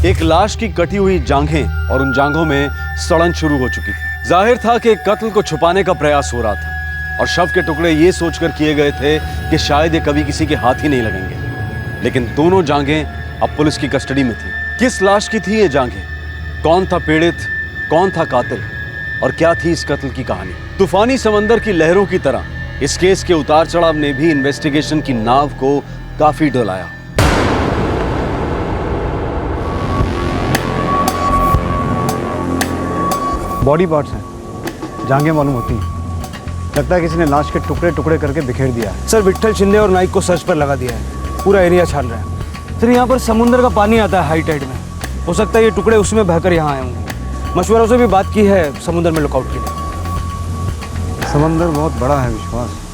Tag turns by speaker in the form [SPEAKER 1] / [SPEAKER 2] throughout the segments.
[SPEAKER 1] एक लाश की कटी हुई जांघें और उन जांघों में सड़न शुरू हो चुकी थी। जाहिर था कि कत्ल को छुपाने का प्रयास हो रहा था और शव के टुकड़े ये सोचकर किए गए थे कि शायद ये कभी किसी के हाथ ही नहीं लगेंगे। लेकिन दोनों जांघें अब पुलिस की कस्टडी में थी। किस लाश की थी ये जांघें? कौन था पीड़ित, कौन था कातिल और क्या थी इस कत्ल की कहानी? तूफानी समंदर की लहरों की तरह इस केस के उतार चढ़ाव ने भी इन्वेस्टिगेशन की नाव को काफी डोलाया।
[SPEAKER 2] बॉडी पार्ट्स हैं, जांघें मालूम होती हैं। लगता है किसी ने लाश के टुकड़े टुकड़े करके बिखेर दिया है।
[SPEAKER 3] सर विट्ठल शिंदे और नाइक को सर्च पर लगा दिया है, पूरा एरिया छान रहा है। सर यहाँ पर समुद्र का पानी आता है हाई टाइड में, हो सकता है ये टुकड़े उसमें बहकर यहाँ आए होंगे। मशवरों से भी बात की है समुद्र में लुकआउट के लिए।
[SPEAKER 2] समंदर बहुत बड़ा है विश्वास।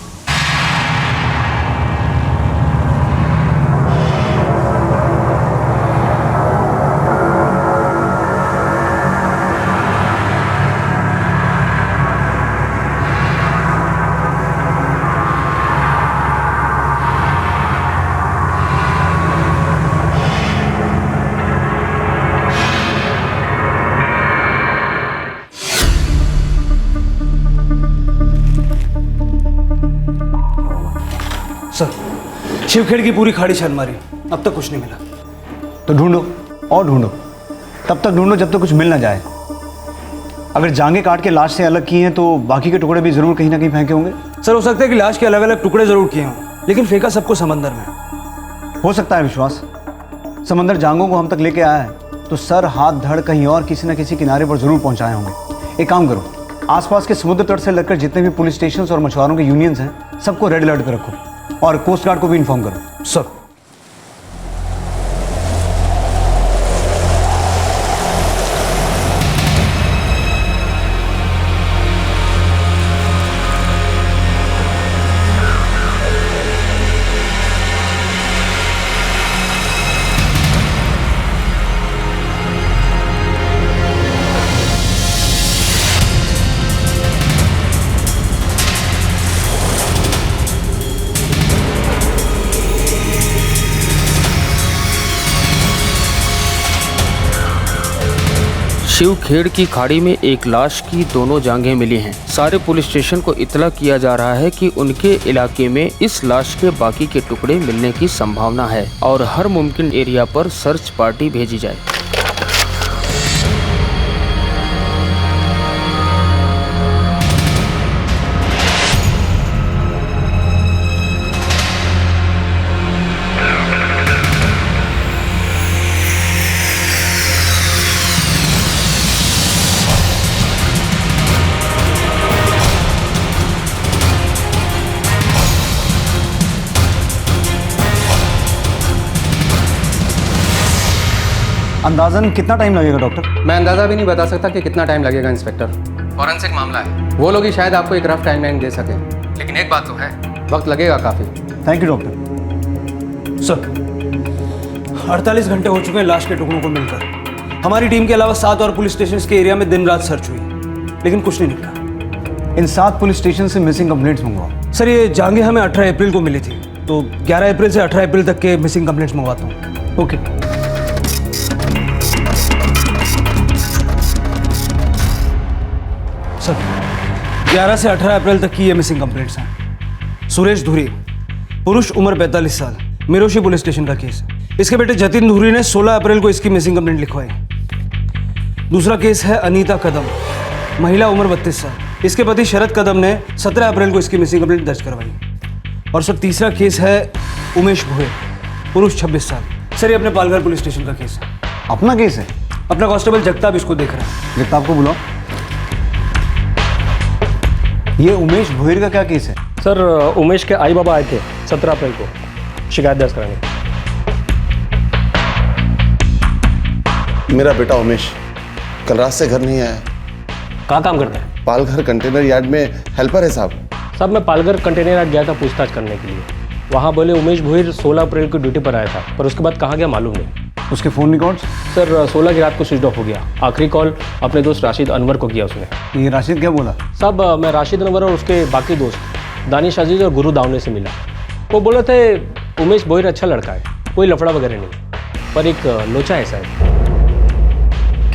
[SPEAKER 3] सर शिवखेड़ की पूरी खाड़ी छान मारी, अब तक कुछ नहीं मिला।
[SPEAKER 2] तो ढूंढो और ढूंढो, तब तक ढूंढो जब तक कुछ मिल ना जाए। अगर जांघें काट के लाश से अलग की हैं तो बाकी के टुकड़े भी जरूर कहीं ना कहीं फेंके होंगे।
[SPEAKER 3] सर हो सकता है कि लाश के अलग अलग टुकड़े जरूर किए हों, लेकिन फेंका सबको समंदर में।
[SPEAKER 2] हो सकता है विश्वास, समंदर जांघों को हम तक लेके आया है तो सर हाथ धड़ कहीं और किसी न किसी किनारे पर जरूर पहुंचाए होंगे। एक काम करो, आसपास के समुद्र तट से लगकर जितने भी पुलिस स्टेशन और मछुआरों के यूनियंस हैं सबको रेड अलर्ट पर रखो और कोस्ट गार्ड को भी इन्फॉर्म करो।
[SPEAKER 3] सर
[SPEAKER 4] शिवखेड़ की खाड़ी में एक लाश की दोनों जांघें मिली हैं। सारे पुलिस स्टेशन को इतला किया जा रहा है कि उनके इलाके में इस लाश के बाकी के टुकड़े मिलने की संभावना है और हर मुमकिन एरिया पर सर्च पार्टी भेजी जाए।
[SPEAKER 2] अंदाजन कितना टाइम लगेगा डॉक्टर?
[SPEAKER 5] मैं अंदाज़ा भी नहीं बता सकता कि कितना टाइम लगेगा इंस्पेक्टर। फॉरेंसिक मामला है, वो लोग ही शायद आपको एक रफ टाइमलाइन दे सकें, लेकिन एक बात तो है, वक्त लगेगा काफ़ी।
[SPEAKER 2] Thank you doctor.
[SPEAKER 3] सर 48 घंटे हो चुके हैं लाश के टुकड़ों को मिलकर। हमारी टीम के अलावा 7 और पुलिस स्टेशन के एरिया में दिन रात सर्च हुई, लेकिन कुछ नहीं निकला।
[SPEAKER 2] इन 7 पुलिस स्टेशन से मिसिंग कंप्लेंट्स मंगवाओ।
[SPEAKER 3] सर ये जांघें हमें 18 अप्रैल को मिली थी, तो 11 अप्रैल से 18 अप्रैल तक के मिसिंग कंप्लेंट्स मंगवाता हूँ।
[SPEAKER 2] ओके।
[SPEAKER 3] सर 11 से 18 अप्रैल तक की ये मिसिंग कंप्लेंट्स हैं। सुरेश धुरी, पुरुष, उम्र 45 साल, मिरोशी पुलिस स्टेशन का केस है। इसके बेटे जतिन धुरी ने 16 अप्रैल को इसकी मिसिंग कंप्लेंट लिखवाई। दूसरा केस है अनीता कदम, महिला, उम्र 32 साल। इसके पति शरद कदम ने 17 अप्रैल को इसकी मिसिंग कंप्लेंट दर्ज करवाई। और सर तीसरा केस है उमेश भोयर, पुरुष, 26 साल। सर ये अपने पालघर पुलिस स्टेशन का केस है।
[SPEAKER 2] अपना केस है?
[SPEAKER 3] अपना कांस्टेबल जगताप इसको देख रहा है।
[SPEAKER 2] जगताप को बुलाओ। ये उमेश भोयर का क्या केस है?
[SPEAKER 6] सर उमेश के आई बाबा आए थे 17 अप्रैल को शिकायत दर्ज कराने।
[SPEAKER 7] मेरा बेटा उमेश कल रात से घर नहीं आया।
[SPEAKER 6] कहाँ काम करता है?
[SPEAKER 7] पालघर कंटेनर यार्ड में हेल्पर है साहब।
[SPEAKER 6] साहब मैं पालघर कंटेनर यार्ड गया था पूछताछ करने के लिए। वहाँ बोले उमेश भोयर 16 अप्रैल को ड्यूटी पर आया था, पर उसके बाद कहाँ गया मालूम नहीं।
[SPEAKER 2] उसके फ़ोन रिकॉर्ड्स?
[SPEAKER 6] सर 16 की रात को स्विच ऑफ हो गया। आखिरी कॉल अपने दोस्त राशिद अनवर को किया उसने।
[SPEAKER 2] ये राशिद क्या बोला?
[SPEAKER 6] साहब मैं राशिद अनवर और उसके बाकी दोस्त दानिश अजीज और गुरु दावने से मिला। वो बोले थे उमेश भोयर अच्छा लड़का है, कोई लफड़ा वगैरह नहीं, पर एक लोचा है साहब।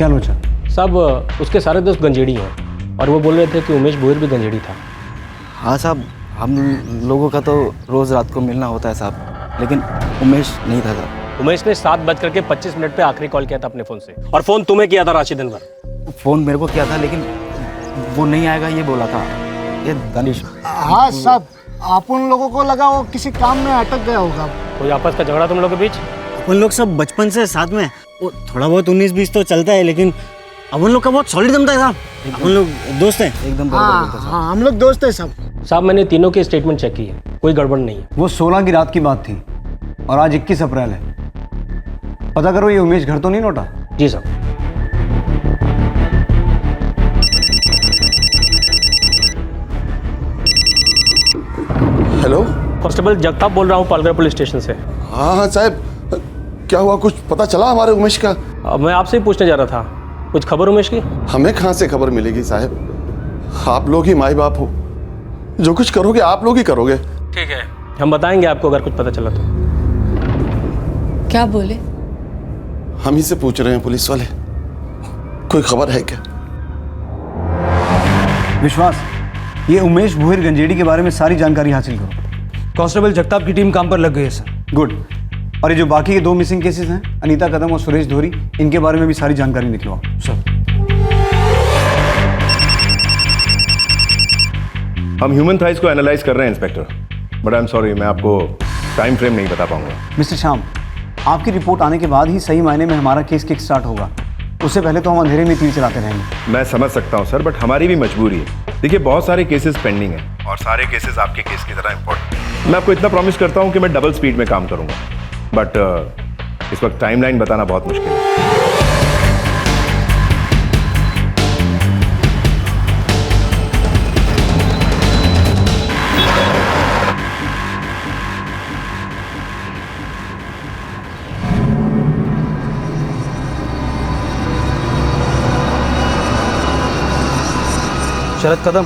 [SPEAKER 2] क्या लोचा?
[SPEAKER 6] साहब उसके सारे दोस्त गंजेड़ी हैं और वो बोल रहे थे कि उमेश भोईर भी गंजेड़ी था।
[SPEAKER 8] हाँ साहब, हम लोगों का तो रोज़ रात को मिलना होता है साहब, लेकिन उमेश नहीं था साहब।
[SPEAKER 6] उमेश ने 7:25 पे आखिरी कॉल किया था अपने फ़ोन से, और फ़ोन तुम्हें किया था राशि दिन भर।
[SPEAKER 8] फ़ोन मेरे को किया था, लेकिन वो नहीं आएगा ये बोला था। ये दानिश।
[SPEAKER 9] हाँ साहब, आप उन लोगों को लगा वो किसी काम में अटक गया होगा।
[SPEAKER 6] कोई आपस का झगड़ा तुम लोग के बीच?
[SPEAKER 10] अपन लोग सब बचपन से साथ में, वो थोड़ा बहुत 19-20 तो चलता है, लेकिन अपन लोग का बहुत सॉलिड जमता है साहब। अपन लोग दोस्त हैं
[SPEAKER 8] एकदम बराबर बोलता साहब।
[SPEAKER 9] हाँ, हम लोग दोस्त हैं सब।
[SPEAKER 6] साहब मैंने तीनों की स्टेटमेंट चेक की है, कोई गड़बड़ नहीं है।
[SPEAKER 2] वो 16 की रात की बात थी और आज 21 अप्रैल है। पता करो ये उमेश घर तो नहीं लौटा?
[SPEAKER 6] जी साहब।
[SPEAKER 7] हेलो।
[SPEAKER 6] कांस्टेबल जगताप बोल रहा हूँ पालघर पुलिस स्टेशन से।
[SPEAKER 7] हाँ हाँ साहब, क्या हुआ, कुछ पता चला हमारे उमेश का?
[SPEAKER 6] मैं आपसे ही पूछने जा रहा था, कुछ खबर उमेश की?
[SPEAKER 7] हमें कहाँ से खबर मिलेगी साहब, आप लोग ही माई बाप हो, जो कुछ करोगे आप लोग ही करोगे।
[SPEAKER 6] ठीक है, हम बताएंगे आपको अगर कुछ पता चला तो।
[SPEAKER 11] क्या बोले?
[SPEAKER 7] हम ही से पूछ रहे हैं पुलिस वाले, कोई खबर है क्या?
[SPEAKER 2] विश्वास, ये उमेश भोईर गंजेड़ी के बारे में सारी जानकारी हासिल करो।
[SPEAKER 3] कांस्टेबल जगताप की टीम काम पर लग गई है सर।
[SPEAKER 2] गुड। और ये जो बाकी के 2 मिसिंग केसेस हैं, अनीता कदम और सुरेश धोरी, इनके बारे में भी सारी जानकारी निकलवाओ।
[SPEAKER 3] सर
[SPEAKER 12] हम ह्यूमन थाइज को एनालाइज कर रहे हैं inspector, but I am sorry, मैं आपको टाइम फ्रेम नहीं बता पाऊंगा।
[SPEAKER 2] मिस्टर श्याम, आपकी रिपोर्ट आने के बाद ही सही मायने में हमारा केस किक स्टार्ट होगा। उससे पहले तो हम अंधेरे में तीर चलाते रहेंगे।
[SPEAKER 12] मैं समझ सकता हूं सर, बट हमारी भी मजबूरी है। देखिए, बहुत सारे केसेस पेंडिंग हैं और सारे केसेस आपके केस की तरह इंपॉर्टेंट। मैं आपको इतना प्रॉमिस करता हूं कि मैं डबल स्पीड में काम करूंगा, बट इस वक्त टाइमलाइन बताना बहुत मुश्किल है।
[SPEAKER 3] शरद कदम।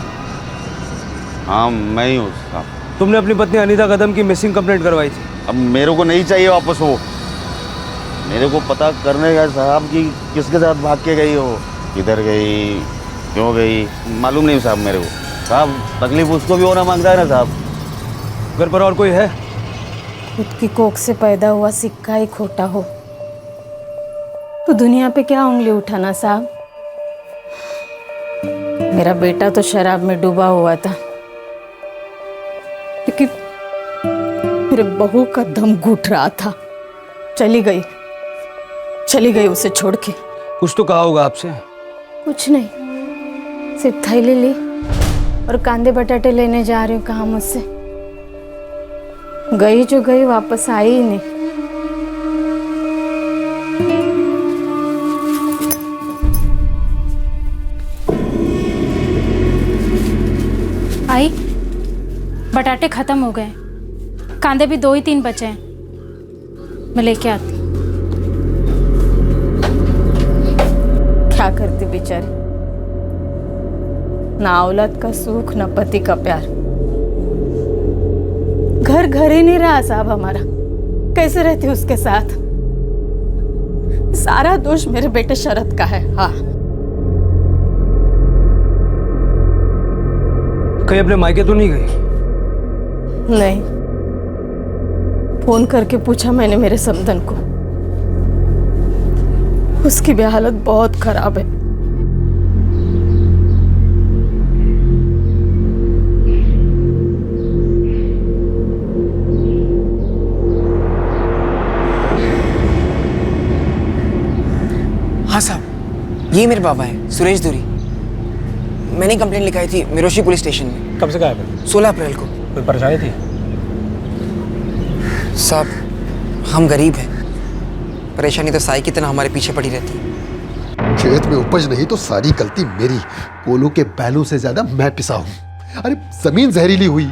[SPEAKER 13] हाँ मैं ही हूँ साहब।
[SPEAKER 3] तुमने अपनी पत्नी अनीता कदम की मिसिंग कंप्लेंट करवाई थी।
[SPEAKER 13] अब मेरे को नहीं चाहिए वापस वो, मेरे को पता करने का साहब कि किसके साथ भाग के गई हो, किधर गई, क्यों गई, मालूम नहीं साहब मेरे को। साहब तकलीफ उसको भी होना मांगता है ना साहब।
[SPEAKER 3] घर पर और कोई है?
[SPEAKER 11] खुद की कोख से पैदा हुआ सिक्का ही खोटा हो तो दुनिया पे क्या उंगली उठाना साहब। मेरा बेटा तो शराब में डूबा हुआ था, लेकिन मेरे बहू का दम घुट रहा था। चली गई उसे छोड़ के।
[SPEAKER 3] कुछ तो कहा होगा आपसे?
[SPEAKER 11] कुछ नहीं, सिर्फ थैली ली और कांदे बटाटे लेने जा रही हूँ कहा मुझसे। गई जो गई, वापस आई ही नहीं।
[SPEAKER 14] आई, बटाटे खत्म हो गए, कांदे भी 2 ही 3 बचे हैं, मैं लेके आती।
[SPEAKER 11] क्या करती बेचारी, ना औलाद का सुख ना पति का प्यार। घर ही नहीं रहा साहब हमारा, कैसे रहती उसके साथ। सारा दोष मेरे बेटे शरद का है। हाँ,
[SPEAKER 3] कहीं अपने मायके तो नहीं गई?
[SPEAKER 11] नहीं, फोन करके पूछा मैंने मेरे समधन को, उसकी भी हालत बहुत खराब है।
[SPEAKER 15] हाँ साहब, ये मेरे बाबा हैं, सुरेश धुरी। मैंने कंप्लेंट लिखाई थी मिरोशी पुलिस स्टेशन में।
[SPEAKER 6] कब से गायब है?
[SPEAKER 15] 16 अप्रैल को।
[SPEAKER 6] कोई परेशानी थी?
[SPEAKER 15] साहब, हम गरीब हैं, परेशानी तो साई की तरह हमारे पीछे पड़ी रहती है।
[SPEAKER 16] खेत में उपज नहीं तो सारी गलती मेरी। कोलों के बैलों से ज्यादा मैं पिसा हूं। अरे जमीन जहरीली हुई,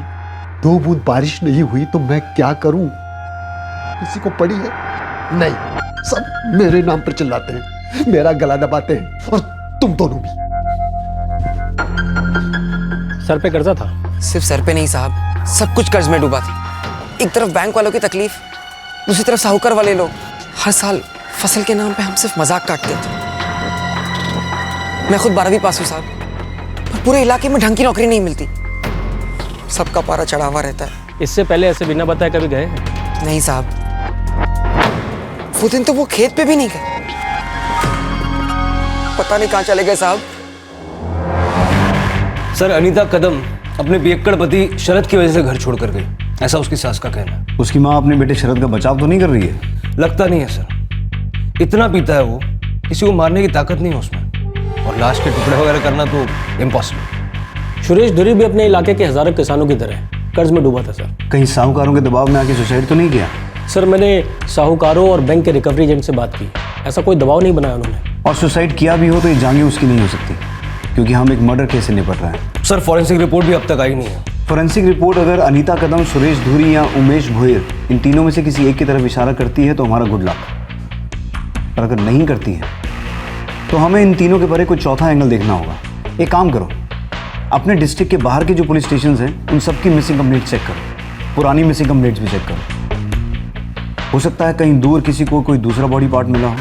[SPEAKER 16] 2 बूंद बारिश नहीं हुई तो मैं क्या करूं? किसी को पड़ी है? नहीं, सब मेरे नाम पर चिल्लाते हैं, मेरा गला दबाते हैं, और तुम दोनों भी।
[SPEAKER 6] सर पे कर्जा था?
[SPEAKER 15] सिर्फ सर पे नहीं साहब, सब कुछ कर्ज में डूबा था। एक तरफ बैंक वालों की तकलीफ, दूसरी तरफ साहूकार वाले लोग हर साल फसल के नाम पे हम सिर्फ मजाक काटते थे। मैं खुद 12वीं पास हूँ साहब, पर पूरे इलाके में ढंग की नौकरी नहीं मिलती। सबका पारा चढ़ा हुआ रहता है।
[SPEAKER 6] इससे पहले ऐसे बिना बताए कभी गए हैं?
[SPEAKER 15] नहीं साहब, वो दिन तो वो खेत पे भी नहीं गए। पता नहीं कहाँ चले गए साहब।
[SPEAKER 3] सर, अनीता कदम अपने पियक्कड़ पति शरद की वजह से घर छोड़कर गई, ऐसा उसकी सास का कहना है।
[SPEAKER 2] उसकी माँ अपने बेटे शरद का बचाव तो नहीं कर रही है?
[SPEAKER 3] लगता नहीं है सर, इतना पीता है वो, किसी को मारने की ताकत नहीं है उसमें, और लाश के टुकड़े वगैरह करना तो इम्पॉसिबल।
[SPEAKER 6] सुरेश धुरी भी अपने इलाके के हजारों किसानों की तरह कर्ज में डूबा था सर।
[SPEAKER 2] कहीं साहूकारों के दबाव में आके सुसाइड तो नहीं किया?
[SPEAKER 6] सर, मैंने साहूकारों और बैंक के रिकवरी एजेंट से बात की, ऐसा कोई दबाव नहीं बनाया उन्होंने।
[SPEAKER 2] और सुसाइड किया भी हो तो ये जांघें उसकी नहीं हो सकती, क्योंकि हम एक मर्डर केस से निपट रहे हैं।
[SPEAKER 3] सर, फॉरेंसिक रिपोर्ट भी अब तक आई नहीं है।
[SPEAKER 2] फॉरेंसिक रिपोर्ट अगर अनीता कदम, सुरेश धुरी या उमेश भोयर इन तीनों में से किसी एक की तरफ इशारा करती है तो हमारा गुड लक, और अगर नहीं करती है तो हमें इन तीनों के परे कोई चौथा एंगल देखना होगा। एक काम करो, अपने डिस्ट्रिक्ट के बाहर के जो पुलिस स्टेशन हैं उन सबकी मिसिंग कंप्लेंट चेक करो, पुरानी मिसिंग कंप्लेंट्स भी चेक करो। हो सकता है कहीं दूर किसी को कोई दूसरा बॉडी पार्ट मिला हो।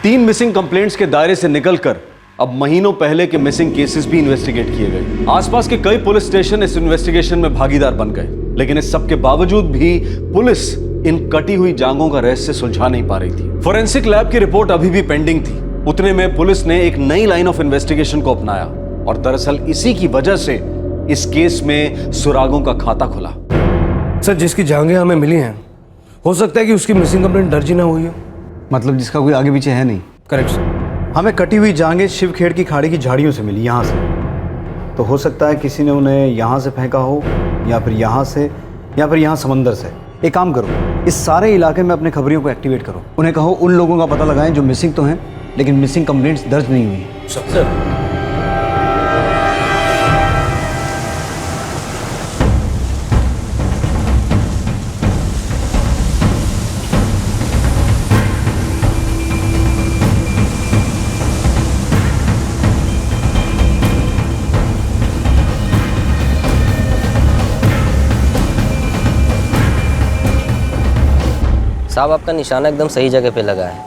[SPEAKER 1] 3 मिसिंग कंप्लेंट्स के दायरे से निकलकर अब महीनों पहले के मिसिंग केसेस भी इन्वेस्टिगेट किए गए। आसपास के कई पुलिस स्टेशन इस इन्वेस्टिगेशन में भागीदार बन गए, लेकिन इस सब के बावजूद भी पुलिस इन कटी हुई जांघों का रहस्य सुलझा नहीं पा रही थी। फोरेंसिक लैब की रिपोर्ट अभी भी पेंडिंग थी। उतने में पुलिस ने एक नई लाइन ऑफ इन्वेस्टिगेशन को अपनाया, और दरअसल इसी की वजह से इस केस में सुरागों का खाता खुला।
[SPEAKER 3] सर, जिसकी जांघें हमें मिली हैं, हो सकता है कि उसकी मिसिंग कंप्लेंट दर्ज ही ना हुई हो।
[SPEAKER 2] मतलब जिसका कोई आगे पीछे है नहीं?
[SPEAKER 3] Correct sir.
[SPEAKER 2] हमें कटी हुई जांघें शिवखेड़ की खाड़ी की झाड़ियों से मिली, यहाँ से। तो हो सकता है किसी ने उन्हें यहाँ से फेंका हो, या फिर यहाँ से, या फिर यहाँ समंदर से। एक काम करो, इस सारे इलाके में अपने खबरियों को एक्टिवेट करो। उन्हें कहो उन लोगों का पता लगाएं जो मिसिंग तो हैं लेकिन मिसिंग कंप्लेंट्स दर्ज नहीं हुई।
[SPEAKER 6] सर,
[SPEAKER 17] साहब, आपका निशाना एकदम सही जगह पे लगा है।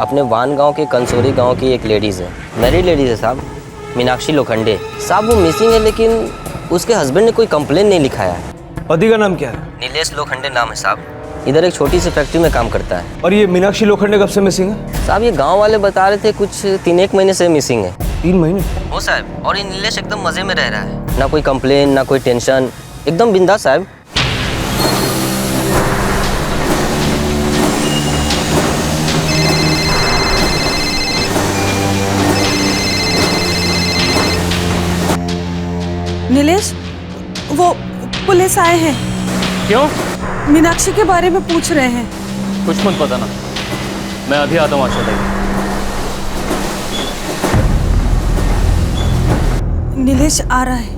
[SPEAKER 17] अपने वान गांव के कंसोरी गांव की एक लेडीज़ है, मैरिड लेडीज़ है साहब, मीनाक्षी लोखंडे। साहब, वो मिसिंग है, लेकिन उसके हस्बैंड ने कोई कंप्लेन नहीं लिखाया है।
[SPEAKER 3] पति का नाम क्या है?
[SPEAKER 17] नीलेश लोखंडे नाम है साहब, इधर एक छोटी सी फैक्ट्री में काम करता है।
[SPEAKER 3] और ये मीनाक्षी लोखंडे कब से मिसिंग है?
[SPEAKER 17] साहब, ये गाँव वाले बता रहे थे कुछ 3-1 महीने से मिसिंग है।
[SPEAKER 3] 3 महीने?
[SPEAKER 17] हो साहब, और ये नीलेश एकदम मज़े में रह रहा है, ना कोई कंप्लेन ना कोई टेंशन, एकदम बिंदास साहब।
[SPEAKER 11] नीलेश, वो पुलिस आए हैं।
[SPEAKER 18] क्यों?
[SPEAKER 11] मीनाक्षी के बारे में पूछ रहे हैं।
[SPEAKER 18] कुछ मत पता ना, मैं अभी आता हूँ। आशा देवी,
[SPEAKER 11] नीलेश आ रहा है।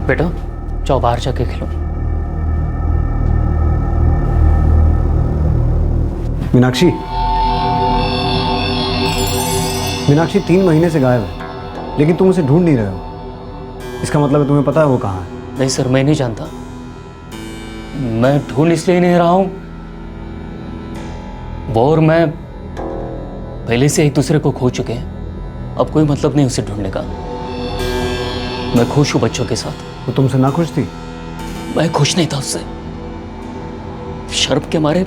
[SPEAKER 18] बेटा जाओ बाहर जाके खेलो।
[SPEAKER 2] मीनाक्षी 3 महीने से गायब है, लेकिन तुम उसे ढूंढ नहीं रहे हो। इसका मतलब है तुम्हें पता है वो कहाँ है?
[SPEAKER 18] नहीं सर, मैं नहीं जानता। मैं ढूंढ इसलिए नहीं रहा हूं, वो और मैं पहले से एक दूसरे को खो चुके हैं। अब कोई मतलब नहीं उसे ढूंढने का। मैं खुश हूं बच्चों के साथ।
[SPEAKER 2] वो तुमसे ना खुश थी?
[SPEAKER 18] मैं खुश नहीं था उससे, शर्म के मारे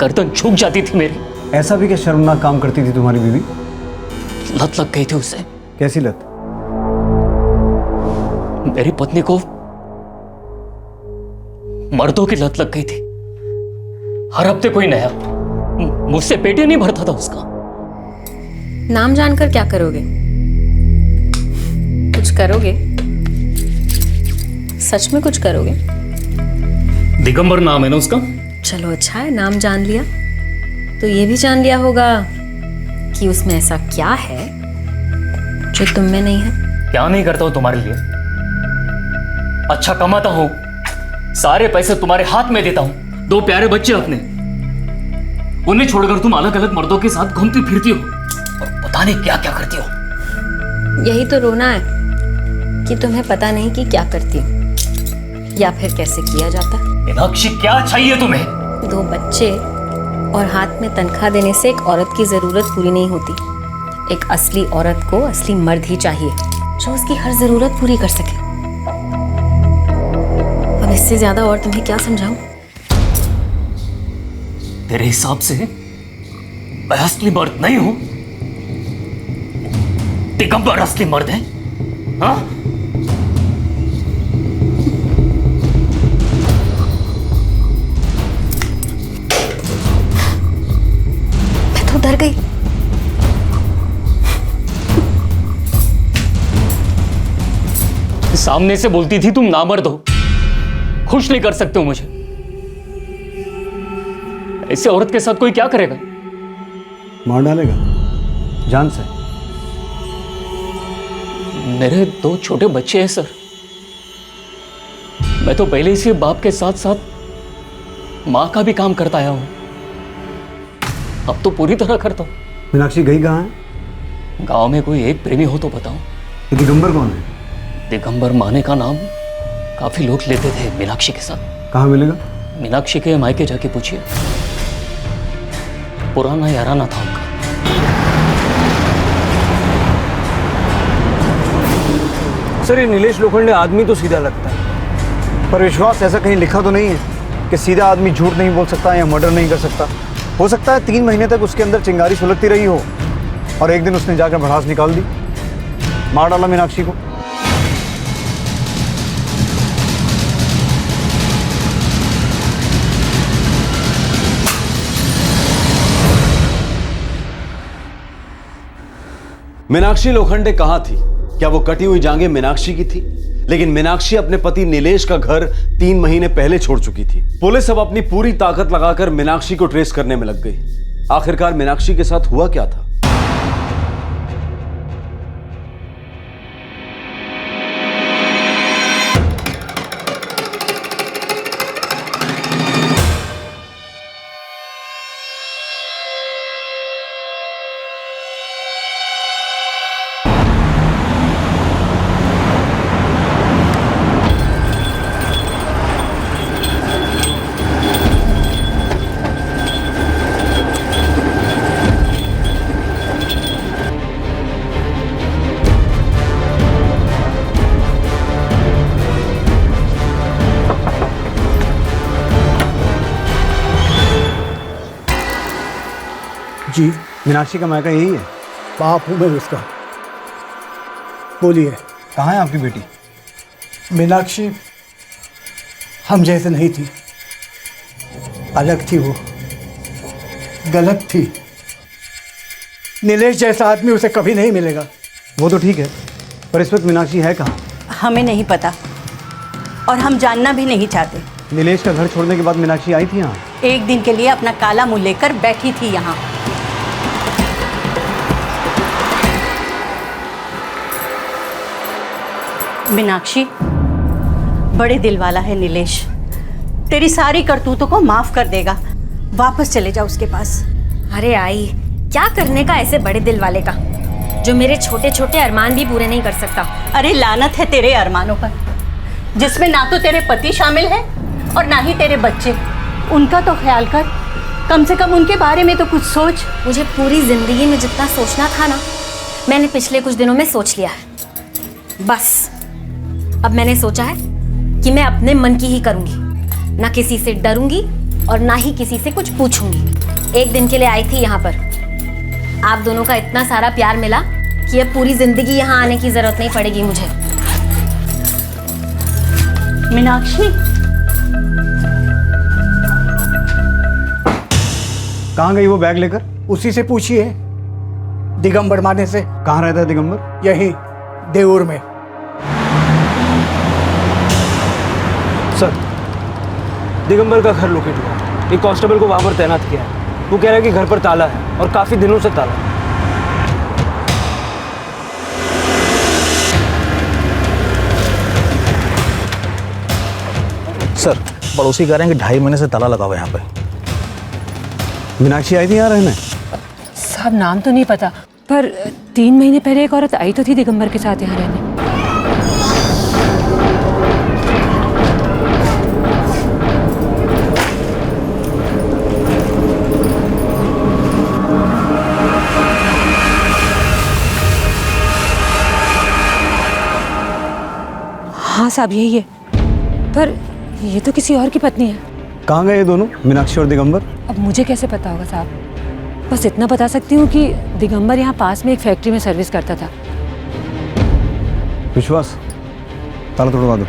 [SPEAKER 18] गर्दन झुक जाती थी मेरी।
[SPEAKER 2] ऐसा भी क्या शर्मनाक काम करती थी तुम्हारी बीवी?
[SPEAKER 18] लत लग गई थी उसे।
[SPEAKER 2] कैसी लत?
[SPEAKER 18] मेरी पत्नी को मर्दों की लत लग गई थी। हर हफ्ते कोई नया, मुझसे पेट नहीं भरता था उसका।
[SPEAKER 19] नाम जानकर क्या करोगे? कुछ करोगे? सच में कुछ करोगे?
[SPEAKER 18] दिगंबर नाम है ना उसका।
[SPEAKER 19] चलो अच्छा है, नाम जान लिया तो ये भी जान लिया होगा कि उसमें ऐसा क्या है जो तुम में नहीं है।
[SPEAKER 18] क्या नहीं करता हूं तुम्हारे लिए? अच्छा कमाता हूं, सारे पैसे तुम्हारे हाथ में देता हूं, 2 प्यारे बच्चे अपने, उन्हें छोड़कर तुम अलग अलग मर्दों के साथ घूमती फिरती हो और पता नहीं क्या क्या करती हो।
[SPEAKER 19] यही तो रोना है कि तुम्हें पता नहीं कि क्या करती हूँ या फिर कैसे किया जाता।
[SPEAKER 18] मीनाक्षी क्या चाहिए तुम्हें?
[SPEAKER 19] 2 बच्चे और हाथ में तनख्वाह देने से एक औरत की जरूरत पूरी नहीं होती। एक असली औरत को असली मर्द ही चाहिए जो उसकी हर जरूरत पूरी कर सके। अब इससे ज्यादा और तुम्हें क्या समझाऊं?
[SPEAKER 18] तेरे हिसाब से मैं असली मर्द नहीं हूं? दिगंबर असली मर्द है? हाँ?
[SPEAKER 19] मैं तो डर गई।
[SPEAKER 18] सामने से बोलती थी तुम नामर्द हो, खुश नहीं कर सकते हो मुझे। ऐसे औरत के साथ कोई क्या करेगा?
[SPEAKER 2] मार डालेगा जान से।
[SPEAKER 18] मेरे 2 छोटे बच्चे हैं सर। मैं तो पहले से बाप के साथ साथ मां का भी काम करता आया हूं, अब तो पूरी तरह करता हूं।
[SPEAKER 2] मीनाक्षी गई कहाँ है?
[SPEAKER 18] गांव में कोई एक प्रेमी हो तो बताओ।
[SPEAKER 2] ये दिगंबर कौन है?
[SPEAKER 18] दिगंबर माने का नाम काफी लोग लेते थे मीनाक्षी के साथ।
[SPEAKER 2] कहाँ मिलेगा?
[SPEAKER 18] मीनाक्षी के मायके जाके पूछिए, पुराना याराना था उनका।
[SPEAKER 3] सर ये नीलेश लोखंडे आदमी तो सीधा लगता है,
[SPEAKER 2] पर विश्वास ऐसा कहीं लिखा तो नहीं है कि सीधा आदमी झूठ नहीं बोल सकता या मर्डर नहीं कर सकता। हो सकता है 3 महीने तक उसके अंदर चिंगारी सुलगती रही हो और एक दिन उसने जाकर भड़ास निकाल दी, मार डाला मीनाक्षी को।
[SPEAKER 1] मीनाक्षी लोखंडे कहां थी? क्या वो कटी हुई जांघें मीनाक्षी की थी? लेकिन मीनाक्षी अपने पति नीलेश का घर 3 महीने पहले छोड़ चुकी थी। पुलिस अब अपनी पूरी ताकत लगाकर मीनाक्षी को ट्रेस करने में लग गई। आखिरकार मीनाक्षी के साथ हुआ क्या था?
[SPEAKER 2] जी मीनाक्षी का मायका यही है?
[SPEAKER 9] बाप हूँ मैं उसका। बोलिए,
[SPEAKER 2] कहाँ है आपकी बेटी?
[SPEAKER 9] मीनाक्षी हम जैसे नहीं थी, अलग थी वो, गलत थी। नीलेश जैसा आदमी उसे कभी नहीं मिलेगा।
[SPEAKER 2] वो तो ठीक है, पर इस वक्त मीनाक्षी है कहाँ?
[SPEAKER 11] हमें नहीं पता और हम जानना भी नहीं चाहते।
[SPEAKER 2] नीलेश का घर छोड़ने के बाद मीनाक्षी आई थी यहाँ?
[SPEAKER 11] एक दिन के लिए अपना काला मुंह लेकर बैठी थी यहाँ। मीनाक्षी बड़े दिल वाला है नीलेश, तेरी सारी करतूतों को माफ कर देगा। वापस चले जाओ उसके पास।
[SPEAKER 19] अरे आई, क्या करने का ऐसे बड़े दिल वाले का जो मेरे छोटे छोटे अरमान भी पूरे नहीं कर सकता।
[SPEAKER 11] अरे लानत है तेरे अरमानों पर, जिसमें ना तो तेरे पति शामिल है और ना ही तेरे बच्चे। उनका तो ख्याल कर, कम से कम उनके बारे में तो कुछ सोच।
[SPEAKER 19] मुझे पूरी जिंदगी में जितना सोचना था ना, मैंने पिछले कुछ दिनों में सोच लिया है। बस अब मैंने सोचा है कि मैं अपने मन की ही करूंगी, ना किसी से डरूंगी और ना ही किसी से कुछ पूछूंगी। एक दिन के लिए आई थी यहाँ पर, आप दोनों का इतना सारा प्यार मिला कि अब पूरी जिंदगी यहाँ आने की जरूरत नहीं पड़ेगी मुझे।
[SPEAKER 11] मीनाक्षी,
[SPEAKER 2] कहाँ गई वो बैग लेकर?
[SPEAKER 9] उसी से पूछिए, दिगंबर माने से।
[SPEAKER 2] कहाँ रहता है दिगंबर?
[SPEAKER 9] यही देऊर में।
[SPEAKER 3] सर दिगंबर का घर लोकेट हुआ, एक कांस्टेबल को वहां पर तैनात किया है। वो कह रहा है कि घर पर ताला है और काफी दिनों से ताला है।
[SPEAKER 8] सर पड़ोसी कह रहे हैं कि 2.5 महीने से ताला लगा हुआ है यहाँ पे।
[SPEAKER 2] मीनाक्षी आई थी यहाँ रहने?
[SPEAKER 20] साहब नाम तो नहीं पता, पर 3 महीने पहले एक औरत आई तो थी दिगंबर के साथ यहाँ रहने। साहब यही है, पर ये तो किसी और की पत्नी है।
[SPEAKER 2] कहाँ गए ये दोनों, मीनाक्षी और दिगंबर?
[SPEAKER 20] अब मुझे कैसे पता होगा साहब, बस इतना बता सकती हूँ कि दिगंबर यहाँ पास में एक फैक्ट्री में सर्विस करता था।
[SPEAKER 2] विश्वास, ताला तोड़वा दो।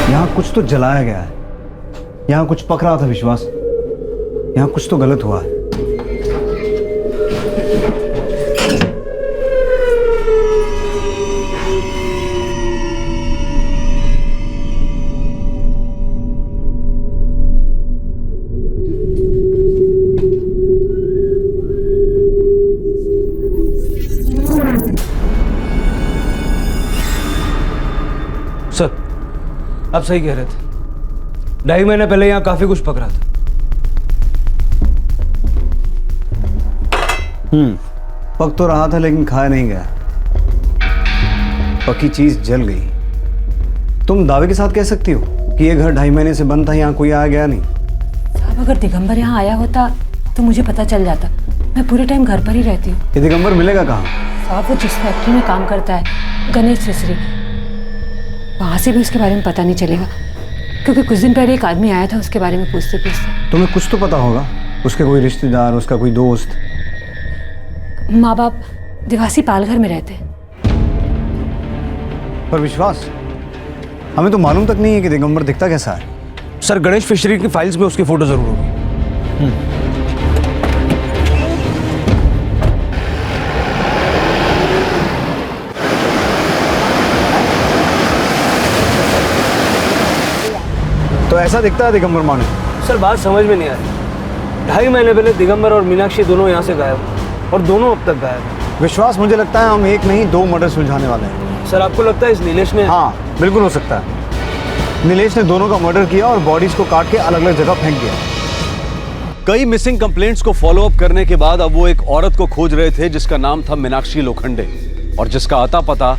[SPEAKER 2] यहाँ कुछ तो जलाया गया है, यहाँ कुछ पक रहा था विश्वास, यहाँ कुछ तो गलत हुआ है।
[SPEAKER 3] सर, आप सही कह रहे थे, 2.5 महीने पहले यहाँ काफी कुछ पक रहा था।
[SPEAKER 2] पक तो रहा था लेकिन खाया नहीं गया, पकी चीज जल गई। तुम दावे के साथ कह सकती हो कि ये घर 2.5 महीने से बंद था, यहाँ कोई आया गया नहीं?
[SPEAKER 20] साहब अगर दिगंबर यहाँ आया होता तो मुझे पता चल जाता, मैं पूरे टाइम घर पर ही रहती हूँ।
[SPEAKER 2] ये दिगंबर मिलेगा कहाँ?
[SPEAKER 20] साहब वो जिस फैक्ट्री में काम करता है, गणेश मिस्त्री, वहाँ से भी उसके बारे में पता नहीं चलेगा, क्योंकि कुछ दिन पहले एक आदमी आया था उसके बारे में पूछते पूछते।
[SPEAKER 2] तुम्हें कुछ तो पता होगा, उसके कोई रिश्तेदार, उसका कोई दोस्त?
[SPEAKER 20] माँ बाप दिवासी पालघर में रहते।
[SPEAKER 2] पर विश्वास, हमें तो मालूम तक नहीं है कि दिगंबर दिखता कैसा है।
[SPEAKER 3] सर, गणेश फिशरी की फाइल्स में उसकी फोटो जरूर होगी।
[SPEAKER 2] तो ऐसा दिखता है दिगंबर माने?
[SPEAKER 3] सर, बात समझ में नहीं आ रही। 2.5 महीने पहले दिगंबर और मीनाक्षी दोनों यहाँ से गायब, और दोनों अब तक गायब हैं।
[SPEAKER 2] विश्वास, मुझे लगता है हम एक नहीं 2 मर्डर सुलझाने वाले हैं।
[SPEAKER 3] सर, आपको लगता है इस नीलेश ने?
[SPEAKER 2] हाँ, बिल्कुल हो सकता है। नीलेश ने दोनों का मर्डर किया और बॉडीज को काट के अलग अलग जगह फेंक दिया।
[SPEAKER 1] कई मिसिंग कंप्लेंट्स को फॉलो अप करने के बाद अब वो एक औरत को खोज रहे थे जिसका नाम था मीनाक्षी लोखंडे, और जिसका आता पता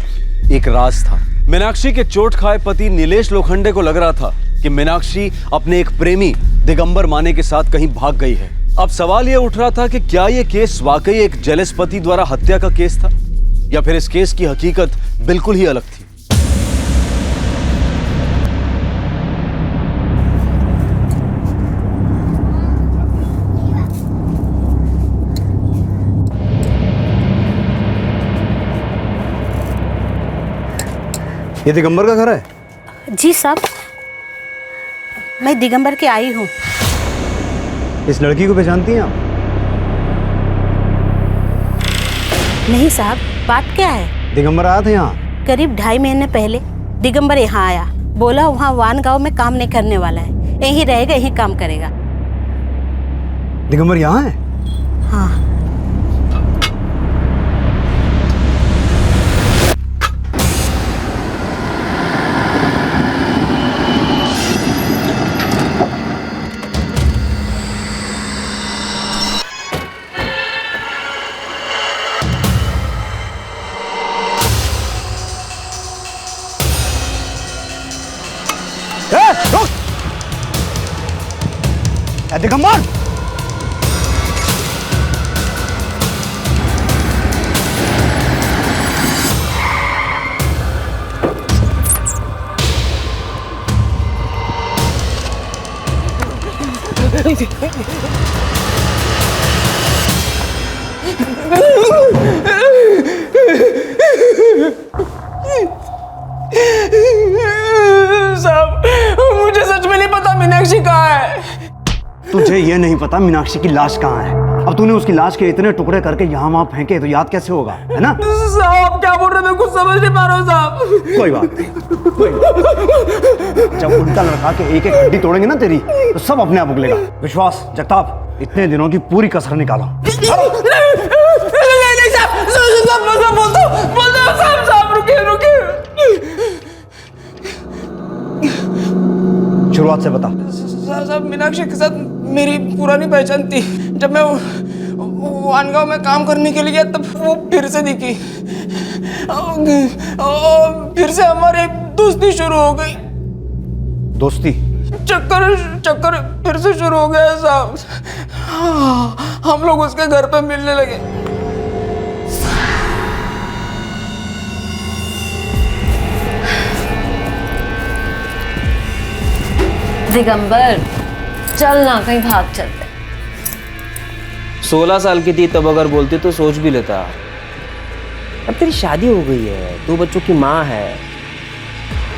[SPEAKER 1] एक राज था। मीनाक्षी के चोट खाए पति नीलेश लोखंडे को लग रहा था कि मीनाक्षी अपने एक प्रेमी दिगंबर माने के साथ कहीं भाग गई है। अब सवाल यह उठ रहा था कि क्या यह केस वाकई एक जेलस पति द्वारा हत्या का केस था, या फिर इस केस की हकीकत बिल्कुल ही अलग थी।
[SPEAKER 2] ये दिगंबर का घर है?
[SPEAKER 11] जी साहब, मैं दिगंबर की आई हूँ।
[SPEAKER 2] इस लड़की को पहचानती हैं आप?
[SPEAKER 11] नहीं साहब, बात क्या है?
[SPEAKER 2] दिगंबर आया था यहाँ
[SPEAKER 11] करीब 2.5 महीने पहले। दिगंबर यहाँ आया, बोला वहाँ वान गांव में काम नहीं करने वाला है, यहीं रहेगा, यहीं काम करेगा।
[SPEAKER 2] दिगंबर यहाँ है?
[SPEAKER 11] हाँ।
[SPEAKER 2] दिगंबर!
[SPEAKER 3] साहब, मुझे सच में नहीं पता मीनाक्षी कहाँ है।
[SPEAKER 2] तुझे ये नहीं पता मीनाक्षी की लाश कहाँ है? अब तूने उसकी लाश के इतने टुकड़े करके यहाँ वहाँ फेंके तो याद कैसे होगा, है ना?
[SPEAKER 3] साहब क्या बोल रहे हैं, मैं कुछ समझ नहीं पा रहा हूँ साहब।
[SPEAKER 2] कोई बात नहीं, कोई बात। जब उल्टा लड़का के एक एक हड्डी तोड़ेंगे ना तेरी, तो सब अपने आप उगलेगा। विश्वास, जगताप, इतने दिनों की पूरी कसर निकाला। शुरुआत से बता।
[SPEAKER 3] साहब, मीनाक्षी के साथ मेरी पुरानी पहचान थी। जब मैं
[SPEAKER 15] वानगांव में काम करने के लिए गया तब वो फिर से दिखी। फिर से हमारी दोस्ती शुरू हो गई।
[SPEAKER 2] दोस्ती?
[SPEAKER 15] चक्कर फिर से शुरू हो गया साहब। हम लोग उसके घर पे मिलने लगे।
[SPEAKER 19] दिगंबर चल ना कहीं भाग चलते।
[SPEAKER 17] 16 साल की थी तब अगर बोलती तो सोच भी लेता। अब तेरी शादी हो गई है, 2 बच्चों की माँ है,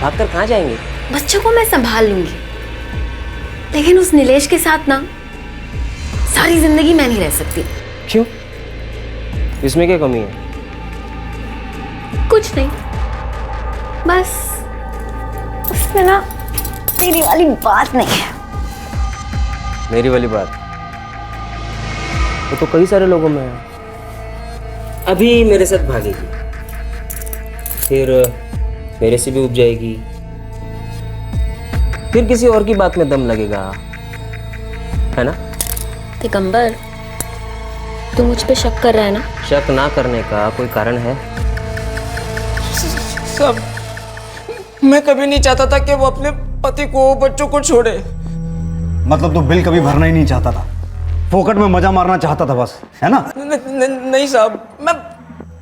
[SPEAKER 17] भागकर कहाँ जाएंगे?
[SPEAKER 19] बच्चों को मैं संभाल लूंगी, लेकिन उस नीलेश के साथ ना सारी जिंदगी मैं नहीं रह सकती।
[SPEAKER 17] क्यों? इसमें क्या कमी है?
[SPEAKER 19] कुछ नहीं, बस उसमें ना तेरी वाली बात नहीं है।
[SPEAKER 17] मेरी वाली बात वो तो कई सारे लोगों में है। अभी मेरे साथ भागेगी, फिर मेरे से भी उब जाएगी, फिर किसी और की बात में दम लगेगा, है ना?
[SPEAKER 19] दिगंबर तू मुझ पे शक कर रहा है ना?
[SPEAKER 17] शक ना करने का कोई कारण है?
[SPEAKER 15] सब मैं कभी नहीं चाहता था कि वो अपने पति को, बच्चों को छोड़े।
[SPEAKER 2] मतलब तू बिल कभी भरना ही नहीं चाहता था, फोकट में मजा मारना चाहता था बस, है ना?
[SPEAKER 15] नहीं साहब,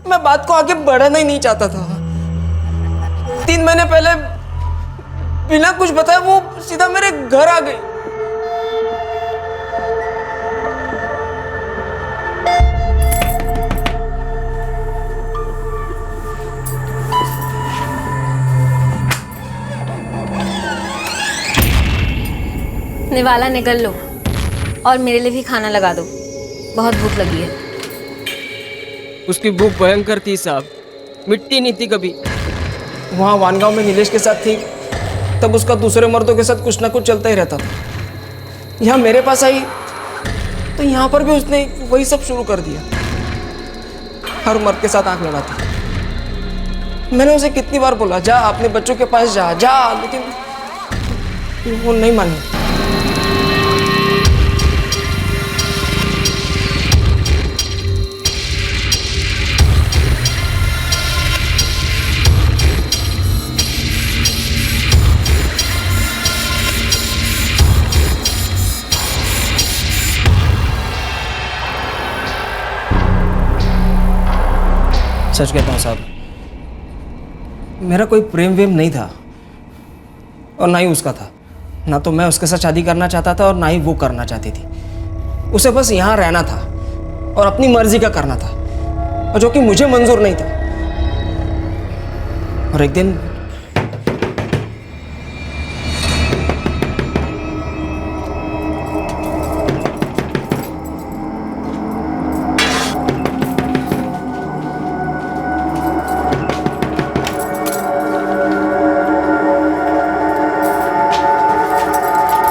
[SPEAKER 15] मैं बात को आगे बढ़ाना ही नहीं चाहता था। 3 महीने पहले बिना कुछ बताए वो सीधा मेरे घर आ गई।
[SPEAKER 19] निवाला निकल लो और मेरे लिए भी खाना लगा दो, बहुत भूख लगी है।
[SPEAKER 15] उसकी भूख भयंकर थी साहब, मिट्टी नहीं थी कभी। वहाँ वानगांव में नीलेश के साथ थी तब उसका दूसरे मर्दों के साथ कुछ ना कुछ चलता ही रहता था। यहाँ मेरे पास आई तो यहाँ पर भी उसने वही सब शुरू कर दिया, हर मर्द के साथ आंख लड़ाती। मैंने उसे कितनी बार बोला जा अपने बच्चों के पास जा, लेकिन वो नहीं मानी। सच कहता हूँ साहब, मेरा कोई प्रेम वेम नहीं था और ना ही उसका था। ना तो मैं उसके साथ शादी करना चाहता था और ना ही वो करना चाहती थी। उसे बस यहाँ रहना था और अपनी मर्जी का करना था, और जो कि मुझे मंजूर नहीं था। और एक दिन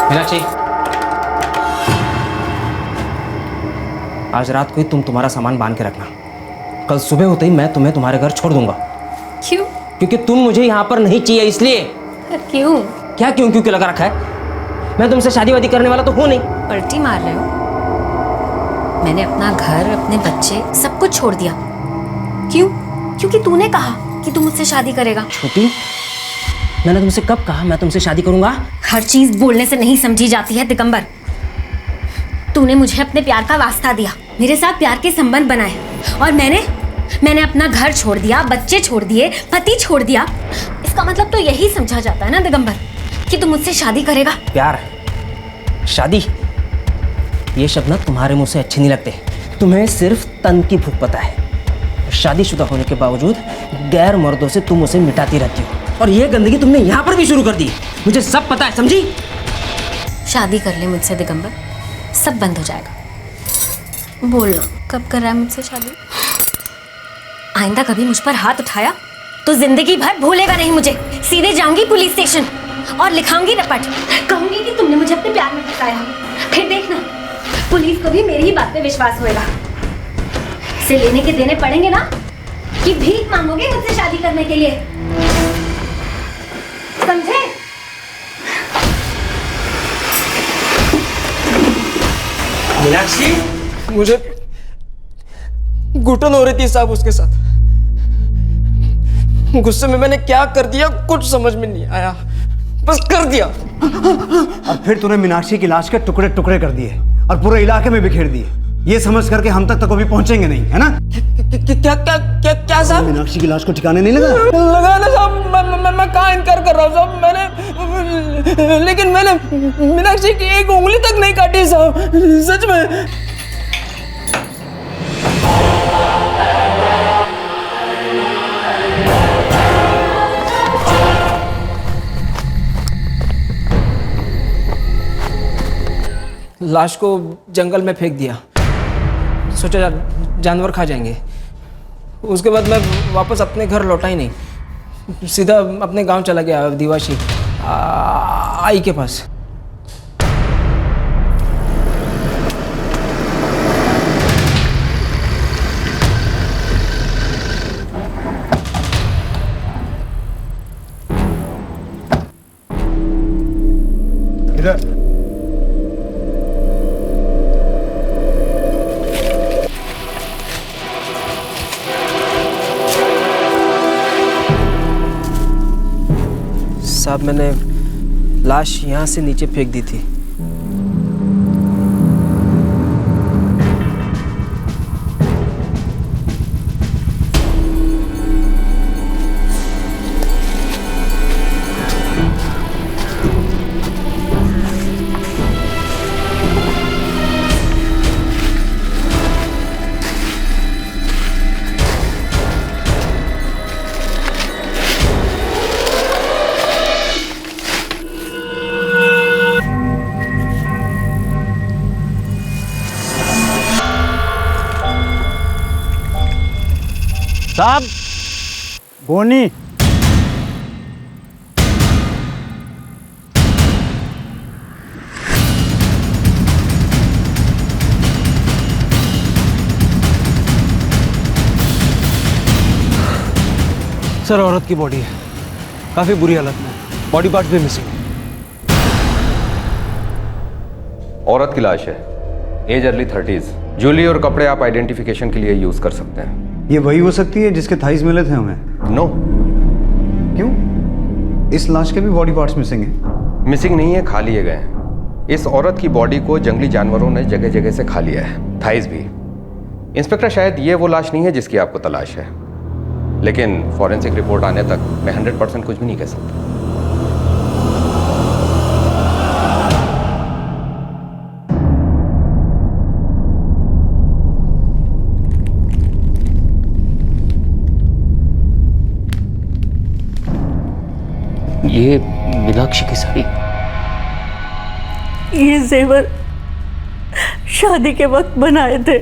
[SPEAKER 15] मीनाक्षी, आज रात को ही तुम तुम्हारा सामान बांध के रखना। कल सुबह होते ही मैं तुम्हें तुम्हारे घर छोड़ दूंगा।
[SPEAKER 19] क्यों?
[SPEAKER 15] क्योंकि तुम मुझे यहाँ पर नहीं चाहिए, इसलिए।
[SPEAKER 19] क्यों?
[SPEAKER 15] क्या क्यों क्यों लगा रखा है? मैं तुमसे शादी वादी करने वाला तो हूँ नहीं।
[SPEAKER 19] पलटी मार रहे हो? मैंने अपना घर, अपने बच्चे, सब कुछ छोड़ दिया। क्यों? क्योंकि तूने कहा कि तू मुझसे शादी करेगा।
[SPEAKER 15] छोटी, मैंने तुमसे कब कहा मैं तुमसे शादी करूंगा?
[SPEAKER 19] हर चीज बोलने से नहीं समझी जाती है दिगंबर। तूने मुझे अपने प्यार का वास्ता दिया, मेरे साथ प्यार के संबंध बनाए, और मैंने अपना घर छोड़ दिया, बच्चे छोड़ दिए, पति छोड़ दिया। इसका मतलब तो यही समझा जाता है ना दिगंबर कि तू मुझसे शादी करेगा।
[SPEAKER 15] प्यार, शादी, ये शब्द ना तुम्हारे मुंह से अच्छे नहीं लगते। तुम्हें सिर्फ तन की भूख पता है। शादीशुदा होने के बावजूद गैर मर्दों से तुम उसे मिटाती रहती हो, और ये गंदगी तुमने यहाँ पर भी शुरू कर दी। मुझे सब पता है, समझी?
[SPEAKER 19] शादी कर ले मुझसे दिगंबर, सब बंद हो जाएगा। बोलना कब कर रहा है मुझसे शादी? आइंदा कभी मुझ पर हाथ उठाया तो जिंदगी भर भूलेगा नहीं मुझे। सीधे जाऊंगी पुलिस स्टेशन और लिखाऊंगी रपट, कहूंगी कि तुमने मुझे अपने प्यार में फंसाया। फिर देखना, पुलिस को भी मेरी ही बात पे विश्वास होएगा। इसे लेने के देने पड़ेंगे ना, कि भीख मांगोगे मुझसे शादी करने के लिए, समझे?
[SPEAKER 15] मीनाक्षी, घुटन हो रही थी साहब उसके साथ। गुस्से में मैंने क्या कर दिया कुछ समझ में नहीं आया, बस कर दिया।
[SPEAKER 2] और फिर तूने मीनाक्षी की लाश के टुकड़े टुकड़े कर दिए और पूरे इलाके में बिखेर दिए, ये समझ करके हम तक कभी पहुंचेंगे नहीं, है ना?
[SPEAKER 15] क्या साहब?
[SPEAKER 2] मीनाक्षी की लाश को ठिकाने नहीं लगा?
[SPEAKER 15] लगा ना साहब, मैं कहाँ इनकार कर रहा हूँ साहब, लेकिन मैंने मीनाक्षी की एक उंगली तक नहीं काटी साहब, सच में। लाश को जंगल में फेंक दिया, सोचा जानवर खा जाएंगे। उसके बाद मैं वापस अपने घर लौटा ही नहीं, सीधा अपने गांव चला गया दिवाशी आई के पास।
[SPEAKER 16] इधर
[SPEAKER 15] साहब, मैंने लाश यहाँ से नीचे फेंक दी थी।
[SPEAKER 10] साहब, गोनी
[SPEAKER 3] सर, औरत की बॉडी है, काफी बुरी हालत में, बॉडी पार्ट भी मिसिंग।
[SPEAKER 5] औरत की लाश है, एज अर्ली 30s। ज्वेलरी और कपड़े आप आइडेंटिफिकेशन के लिए यूज कर सकते हैं।
[SPEAKER 2] ये वही हो सकती है जिसके थाइज मिले थे हमें?
[SPEAKER 5] नो।
[SPEAKER 2] क्यों? इस लाश के भी बॉडी पार्ट्स मिसिंग हैं।
[SPEAKER 5] मिसिंग नहीं है, खा लिए गए हैं। इस औरत की बॉडी को जंगली जानवरों ने जगह जगह से खा लिया है, थाइज भी। इंस्पेक्टर, शायद ये वो लाश नहीं है जिसकी आपको तलाश है, लेकिन फॉरेंसिक रिपोर्ट आने तक मैं 100% कुछ भी नहीं कह सकता।
[SPEAKER 18] ये मीनाक्षी की साड़ी,
[SPEAKER 11] ये जेवर शादी के वक्त बनाए थे।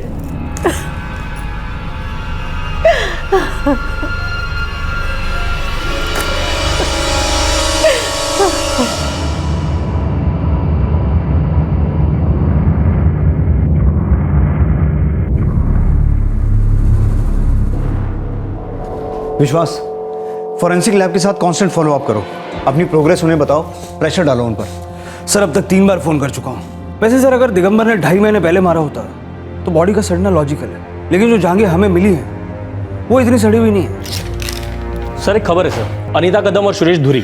[SPEAKER 2] विश्वास, फॉरेंसिक लैब के साथ कांस्टेंट फॉलोअप करो, अपनी प्रोग्रेस उन्हें बताओ, प्रेशर डालो उन पर।
[SPEAKER 3] सर, अब तक 3 बार फोन कर चुका हूँ। वैसे सर, अगर दिगंबर ने 2.5 महीने पहले मारा होता तो बॉडी का सड़ना लॉजिकल है, लेकिन जो जांघें हमें मिली हैं वो इतनी सड़ी हुई नहीं है।
[SPEAKER 6] सर, एक खबर है सर, अनीता कदम और सुरेश धुरी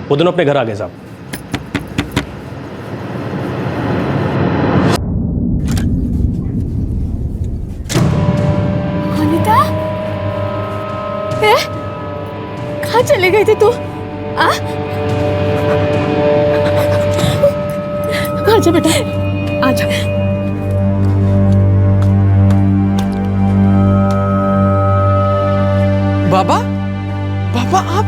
[SPEAKER 6] वो दोनों अपने घर आ गए साहब।
[SPEAKER 19] अनीता, कहाँ चले गए थे तू? आजा बेटा, आजा।
[SPEAKER 15] बाबा, बाबा आप,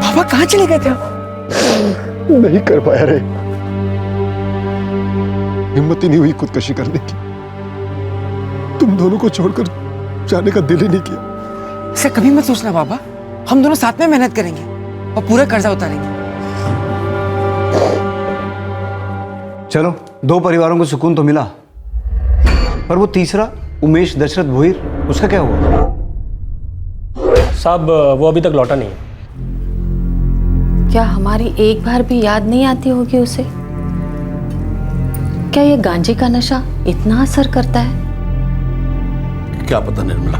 [SPEAKER 15] बाबा कहाँ चले गए थे आप?
[SPEAKER 16] नहीं कर पाया रे, हिम्मत ही नहीं हुई खुदकशी करने की। तुम दोनों को छोड़कर जाने का दिल ही नहीं किया।
[SPEAKER 15] ऐसा कभी मत सोचना बाबा, हम दोनों साथ में मेहनत करेंगे और पूरा कर्जा उतारेंगे।
[SPEAKER 2] चलो, 2 परिवारों को सुकून तो मिला, पर वो तीसरा उमेश दशरथ भोईर, उसका क्या हुआ?
[SPEAKER 6] साहब, वो अभी तक लौटा नहीं है।
[SPEAKER 19] क्या हमारी एक बार भी याद नहीं आती होगी उसे? क्या ये गांजे का नशा इतना असर करता है?
[SPEAKER 7] क्या पता निर्मला,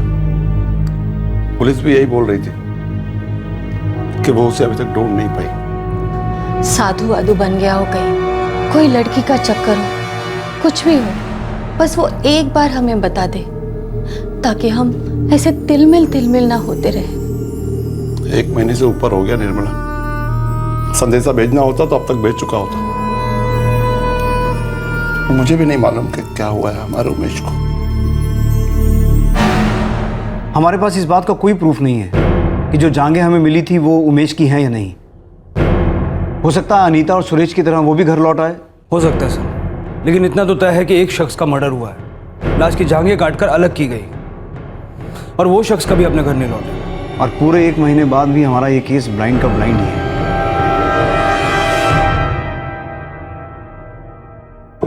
[SPEAKER 7] पुलिस भी यही बोल रही थी कि वो उसे अभी तक ढूंढ नहीं पाई।
[SPEAKER 19] साधु वाधु बन गया हो कहीं, कोई लड़की का चक्कर हो, कुछ भी हो, बस वो एक बार हमें बता दे ताकि हम ऐसे तिलमिल ना होते रहे।
[SPEAKER 7] 1 महीने से ऊपर हो गया निर्मला, संदेशा भेजना होता तो अब तक भेज चुका होता। मुझे भी नहीं मालूम कि क्या हुआ है हमारे उमेश को।
[SPEAKER 2] हमारे पास इस बात का कोई प्रूफ नहीं है कि जो जांघें हमें मिली थी वो उमेश की हैं या नहीं। हो सकता है अनीता और सुरेश की तरह वो भी घर लौट आए।
[SPEAKER 3] हो सकता है सर, लेकिन इतना तो तय है कि एक शख्स का मर्डर हुआ है, लाश की जांघें काटकर अलग की गई और वो शख्स कभी अपने घर नहीं लौटा।
[SPEAKER 2] और पूरे 1 महीने बाद भी हमारा ये केस ब्लाइंड का ब्लाइंड ही है।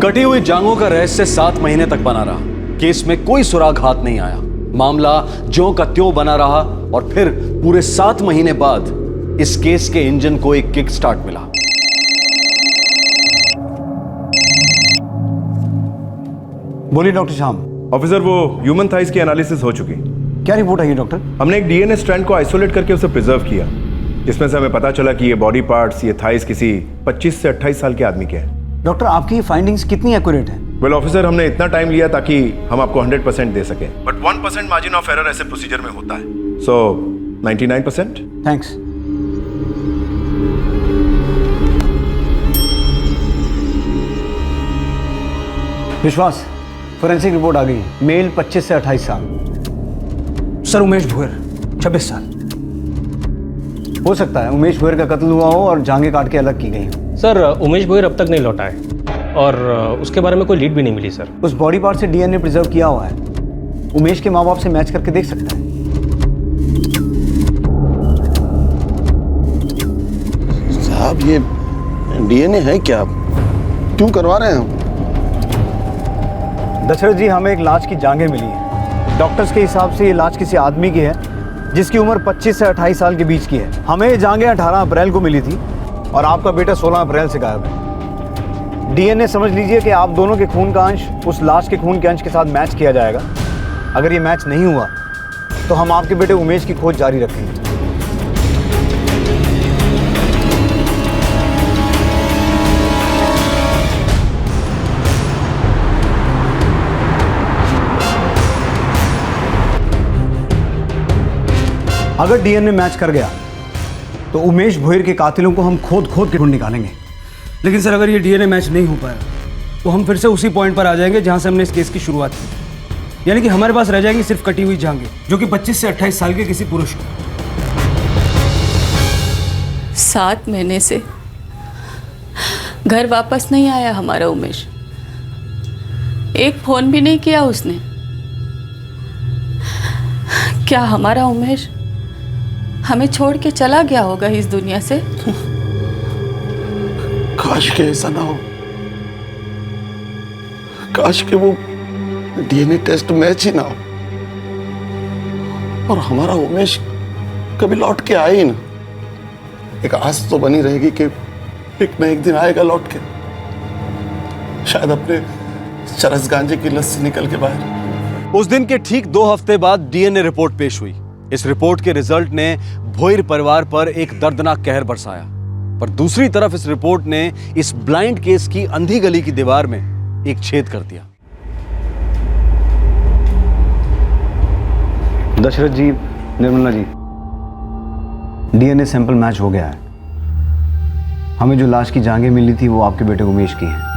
[SPEAKER 1] कटी हुई जांघों का रहस्य 7 महीने तक बना रहा। केस में कोई सुराग हाथ नहीं आया। मामला ज्यों का त्यों बना रहा और फिर पूरे 7 महीने बाद इस केस के इंजन को एक किक स्टार्ट मिला।
[SPEAKER 2] बोलिए डॉक्टर श्याम।
[SPEAKER 12] ऑफिसर, वो ह्यूमन थाइस की एनालिसिस हो चुकी।
[SPEAKER 2] क्या रिपोर्ट आई डॉक्टर?
[SPEAKER 12] हमने एक डीएनए स्ट्रैंड को आइसोलेट करके उसे प्रिजर्व किया, जिसमें से हमें पता चला कि ये बॉडी पार्ट्स, ये थाइस किसी 25 से 28 साल के आदमी के हैं।
[SPEAKER 2] डॉक्टर, आपकी ये फाइंडिंग्स कितनी एक्यूरेट हैं?
[SPEAKER 12] वेल ऑफिसर, हमने इतना टाइम लिया ताकि हम आपको 100% दे सकें, बट 1% मार्जिन ऑफ एरर ऐसे प्रोसीजर में होता है। सो 99%।
[SPEAKER 2] थैंक्स। विश्वास, फोरेंसिक रिपोर्ट आ गई है। मेल 25 से 28 साल।
[SPEAKER 3] सर, उमेश भुयर 26 साल।
[SPEAKER 2] हो सकता है उमेश भुयर का कत्ल हुआ हो और जांघें काट के अलग की गई हो।
[SPEAKER 6] सर, उमेश भुयर अब तक नहीं लौटा है और उसके बारे में कोई लीड भी नहीं मिली सर।
[SPEAKER 2] उस बॉडी पार्ट से डीएनए प्रिजर्व किया हुआ है, उमेश के माँ बाप से मैच करके देख सकता है।
[SPEAKER 7] साहब, ये डीएनए है क्या? क्यों करवा रहे हैं हम?
[SPEAKER 2] दशरथ जी, हमें एक लाश की जांघें मिली है। डॉक्टर्स के हिसाब से ये लाश किसी आदमी की है जिसकी उम्र 25 से 28 साल के बीच की है। हमें ये जांघें 18 अप्रैल को मिली थी और आपका बेटा 16 अप्रैल से गायब है। डीएनए समझ लीजिए कि आप दोनों के खून का अंश उस लाश के खून के अंश के साथ मैच किया जाएगा। अगर ये मैच नहीं हुआ तो हम आपके बेटे उमेश की खोज जारी रखेंगे। अगर डीएनए मैच कर गया तो उमेश भोयर के कातिलों को हम खोद के ढूंढ निकालेंगे।
[SPEAKER 3] लेकिन सर, अगर ये डीएनए मैच नहीं हो पाया तो हम फिर से उसी पॉइंट पर आ जाएंगे जहां से हमने इस केस की शुरुआत की, यानी कि हमारे पास रह जाएंगी सिर्फ कटी हुई जांघें, जो कि 25 से 28 साल के किसी पुरुष को।
[SPEAKER 11] 7 महीने से घर वापस नहीं आया हमारा उमेश। एक फोन भी नहीं किया उसने। क्या हमारा उमेश हमें छोड़ के चला गया होगा इस दुनिया से?
[SPEAKER 7] काश के ऐसा ना हो। काश के वो डीएनए टेस्ट मैच ही ना हो और हमारा उमेश कभी लौट के आए ही ना। एक आस तो बनी रहेगी कि एक न एक दिन आएगा लौट के, शायद अपने चरस गांजे की लत से निकल के बाहर।
[SPEAKER 1] उस दिन के ठीक 2 हफ्ते बाद डीएनए रिपोर्ट पेश हुई। इस रिपोर्ट के रिजल्ट ने भोयर परिवार पर एक दर्दनाक कहर बरसाया, पर दूसरी तरफ इस रिपोर्ट ने इस ब्लाइंड केस की अंधी गली की दीवार में एक छेद कर दिया।
[SPEAKER 2] दशरथ जी, Nirmala ji, DNA sample match हो गया है। हमें जो लाश की जांघें मिली थी वो आपके बेटे उमेश की हैं।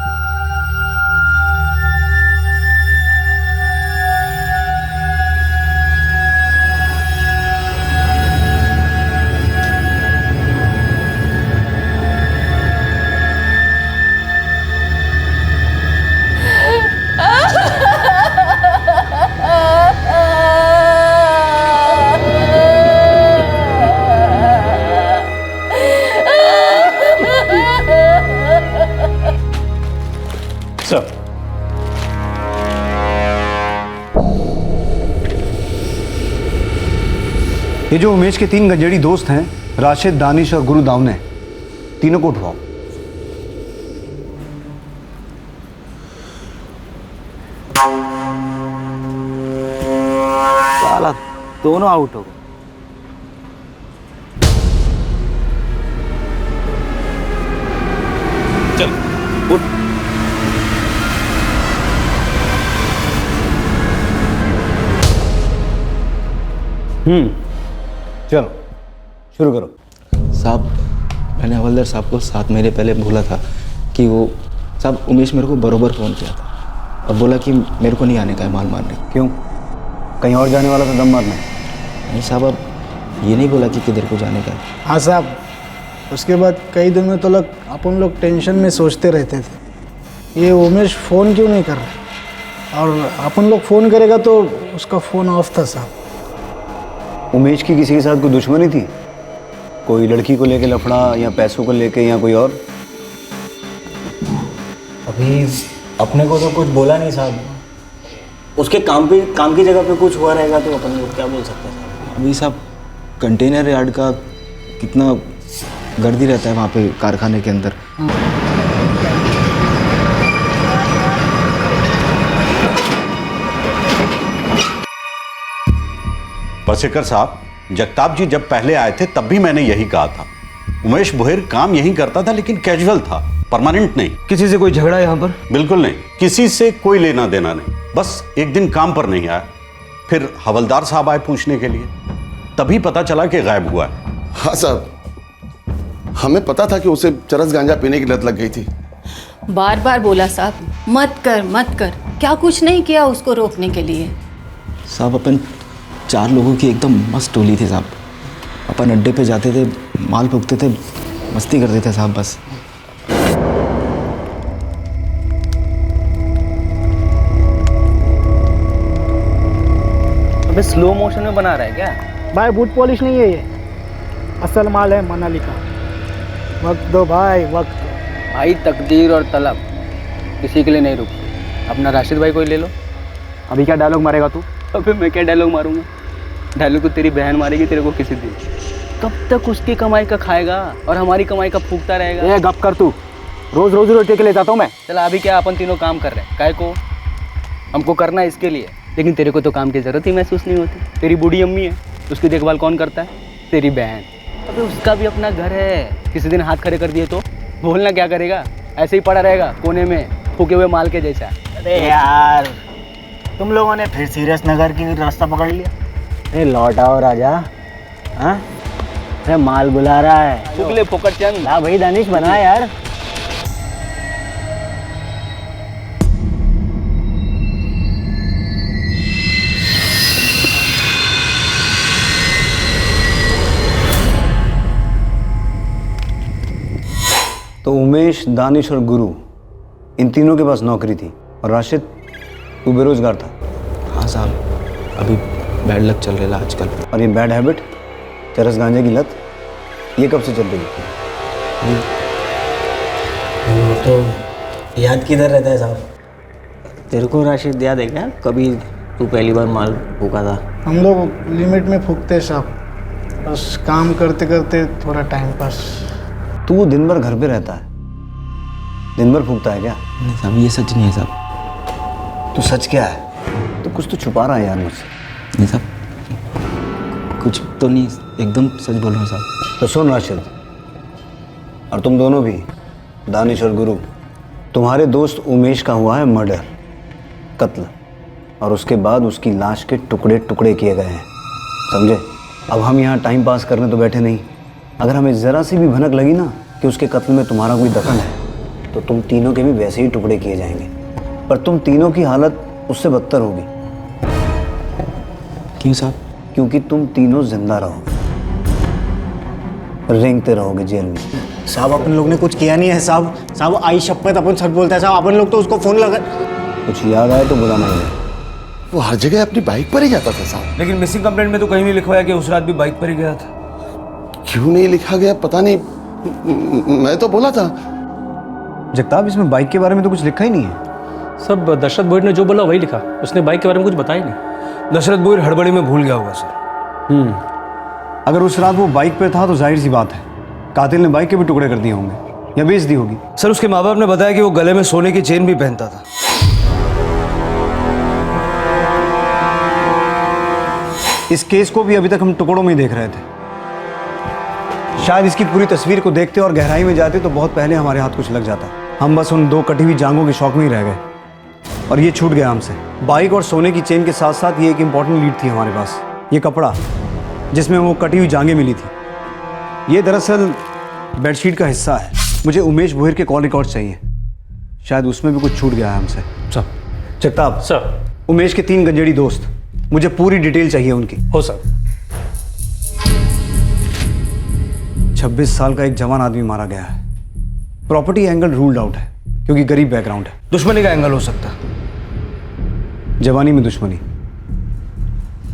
[SPEAKER 2] ये जो उमेश के 3 गंजेड़ी दोस्त हैं, राशिद, दानिश और गुरु दावने, तीनों को उठवाओ।
[SPEAKER 8] दोनों आउट हो गए।
[SPEAKER 12] चल उठ।
[SPEAKER 2] चलो शुरू करो।
[SPEAKER 8] साहब मैंने हवलदार साहब को 7 महीने पहले बोला था कि वो साहब उमेश मेरे को बरोबर फ़ोन किया था और बोला कि मेरे को नहीं आने का है माल मारने।
[SPEAKER 2] क्यों? कहीं और जाने वाला था दम मारने?
[SPEAKER 8] नहीं साहब, अब ये नहीं बोला कि किधर को जाने का है।
[SPEAKER 9] हाँ साहब, उसके बाद कई दिनों तो अपन लोग टेंशन में सोचते रहते थे ये उमेश फ़ोन क्यों नहीं कर रहा, और अपन लोग फ़ोन करेगा तो उसका फ़ोन ऑफ था साहब।
[SPEAKER 2] उमेश की किसी के साथ कोई दुश्मनी थी? कोई लड़की को लेके लफड़ा या पैसों को लेके या कोई और?
[SPEAKER 10] अभी अपने को तो कुछ बोला नहीं साहब। उसके काम की जगह पे कुछ हुआ रहेगा तो अपन लोग क्या बोल सकते हैं साहब।
[SPEAKER 8] अभी साहब कंटेनर यार्ड का कितना गर्दी रहता है वहाँ पे कारखाने के अंदर।
[SPEAKER 21] बसेकर साहब, जगताप जी जब पहले आए थे तब भी मैंने यही कहा था। उमेश भोयर काम यही करता था लेकिन कैजुअल था, परमानेंट नहीं।
[SPEAKER 3] किसी से कोई झगड़ा यहाँ पर?
[SPEAKER 21] बिल्कुल नहीं, किसी से कोई लेना देना नहीं। बस एक दिन काम पर नहीं आया, फिर हवलदार साहब आए पूछने के लिए, तभी पता चला कि गायब हुआ है।
[SPEAKER 7] हाँ साहब, हमें पता था कि उसे चरस गांजा पीने की लत लग गई थी।
[SPEAKER 11] बार बार बोला साहब मत कर, क्या कुछ नहीं किया उसको रोकने के लिए।
[SPEAKER 8] साहब अपन 4 लोगों की एकदम मस्त टोली थी साहब। अपन अड्डे पे जाते थे, माल फूकते थे, मस्ती करते थे साहब बस।
[SPEAKER 15] अबे स्लो मोशन में बना रहा है क्या?
[SPEAKER 9] भाई बूट पॉलिश नहीं है ये, असल माल है मनाली का। वक्त दो भाई, वक्त।
[SPEAKER 15] भाई तकदीर और तलब किसी के लिए नहीं रुकती। अपना राशिद भाई को ही ले लो।
[SPEAKER 8] अभी क्या डायलॉग मारेगा तू?
[SPEAKER 15] अबे मैं क्या डायलॉग मारूंगा? डायलॉग तो तेरी बहन मारेगी तेरे को किसी दिन। कब तक उसकी कमाई का खाएगा और हमारी कमाई का फूकता रहेगा?
[SPEAKER 8] ए गप कर तू, रोज रोज रोटी के ले जाता हूँ मैं।
[SPEAKER 15] चला अभी क्या अपन तीनों काम कर रहे हैं, काय को हमको करना है इसके लिए, लेकिन तेरे को तो काम की जरूरत ही महसूस नहीं होती। तेरी बूढ़ी अम्मी है, उसकी देखभाल कौन करता है? तेरी बहन। अबे उसका भी अपना घर है, किसी दिन हाथ खड़े कर दिए तो बोलना क्या करेगा? ऐसे ही पड़ा रहेगा कोने में फूके हुए माल के जैसा।
[SPEAKER 10] अरे यार तुम लोगों ने फिर सीरियस नगर की रास्ता पकड़ लिया। अरे लौट आओ राजा। हाँ अरे माल बुला रहा है।
[SPEAKER 15] फुकले फोकट चंद।
[SPEAKER 10] हाँ भाई दानिश बना यार।
[SPEAKER 2] तो उमेश, दानिश और गुरु, इन तीनों के पास नौकरी थी, और राशिद तू बेरोजगार था।
[SPEAKER 8] हाँ साहब, अभी बैड लक चल रहा है आजकल।
[SPEAKER 2] और ये बैड हैबिट, चरस गांजे की लत, ये कब से चल रही है?
[SPEAKER 10] वो तो याद किधर रहता है साहब? तेरे को राशिद याद है क्या कभी तू पहली बार माल फूका था?
[SPEAKER 9] हम लोग लिमिट में फूकते साहब, बस काम करते करते थोड़ा टाइम पास।
[SPEAKER 2] तू दिन भर घर पे रहता है, दिन भर फूकता है क्या?
[SPEAKER 8] नहीं साहब ये सच नहीं है साहब।
[SPEAKER 2] तो सच क्या है? तो कुछ तो छुपा रहा है यार मुझसे।
[SPEAKER 8] नहीं साहब कुछ तो नहीं, एकदम सच बोल रहा हूँ साहब।
[SPEAKER 2] तो सुन राशिद, और तुम दोनों भी, दानिश और गुरु, तुम्हारे दोस्त उमेश का हुआ है मर्डर, कत्ल, और उसके बाद उसकी लाश के टुकड़े टुकड़े किए गए हैं, समझे? अब हम यहाँ टाइम पास करने तो बैठे नहीं। अगर हमें ज़रा सी भी भनक लगी ना कि उसके कत्ल में तुम्हारा कोई दखल है, तो तुम तीनों के भी वैसे ही टुकड़े किए जाएंगे, पर तुम तीनों की हालत उससे बदतर होगी।
[SPEAKER 8] क्यों साहब?
[SPEAKER 2] क्योंकि तुम तीनों जिंदा रहोगे, रेंगते रहोगे जेल में।
[SPEAKER 10] साहब अपन लोग ने कुछ किया नहीं है साहब। साहब आई शपथ अपन सच बोलता है साहब। अपन लोग तो उसको फोन लगा।
[SPEAKER 2] कुछ याद आए तो बुलाना है।
[SPEAKER 7] वो हर जगह अपनी बाइक पर ही जाता था साहब।
[SPEAKER 3] लेकिन मिसिंग कंप्लेंट में तो कहीं नहीं लिखवाया कि उस रात भी बाइक पर ही गया था।
[SPEAKER 7] क्यों नहीं लिखा गया पता नहीं, मैं तो बोला था।
[SPEAKER 2] जगताप, इसमें बाइक के बारे में तो कुछ लिखा ही नहीं है।
[SPEAKER 6] सब दशरथ बोयर ने जो बोला वही लिखा, उसने बाइक के बारे में कुछ बताया नहीं।
[SPEAKER 3] दशरथ बोयर हड़बड़ी में भूल गया होगा सर।
[SPEAKER 2] अगर उस रात वो बाइक पे था तो जाहिर सी बात है कातिल ने बाइक के भी टुकड़े कर दिए होंगे या बेच दी होगी।
[SPEAKER 3] सर उसके माँ बाप ने बताया कि वो गले में सोने की चेन भी पहनता था।
[SPEAKER 2] इस केस को भी अभी तक हम टुकड़ों में ही देख रहे थे। शायद इसकी पूरी तस्वीर को देखते और गहराई में जाते तो बहुत पहले हमारे हाथ कुछ लग जाता। हम बस उन 2 कटी हुई जांघों के शौक में ही रह गए और ये छूट गया हमसे। बाइक और सोने की चेन के साथ साथ ये एक इंपॉर्टेंट लीड थी हमारे पास, ये कपड़ा जिसमें वो कटी हुई जांघें मिली थी। ये दरअसल बेडशीट का हिस्सा है। मुझे उमेश भोईर के कॉल रिकॉर्ड चाहिए, शायद उसमें भी कुछ छूट गया है हमसे।
[SPEAKER 6] सर।
[SPEAKER 2] जगताप
[SPEAKER 6] सर।
[SPEAKER 2] उमेश के 3 गंजेड़ी दोस्त, मुझे पूरी डिटेल चाहिए उनकी।
[SPEAKER 6] हो सर।
[SPEAKER 2] 26 साल का एक जवान आदमी मारा गया है। प्रॉपर्टी एंगल रूल्ड आउट है क्योंकि गरीब बैकग्राउंड है।
[SPEAKER 3] दुश्मनी का एंगल हो सकता है।
[SPEAKER 2] जवानी में दुश्मनी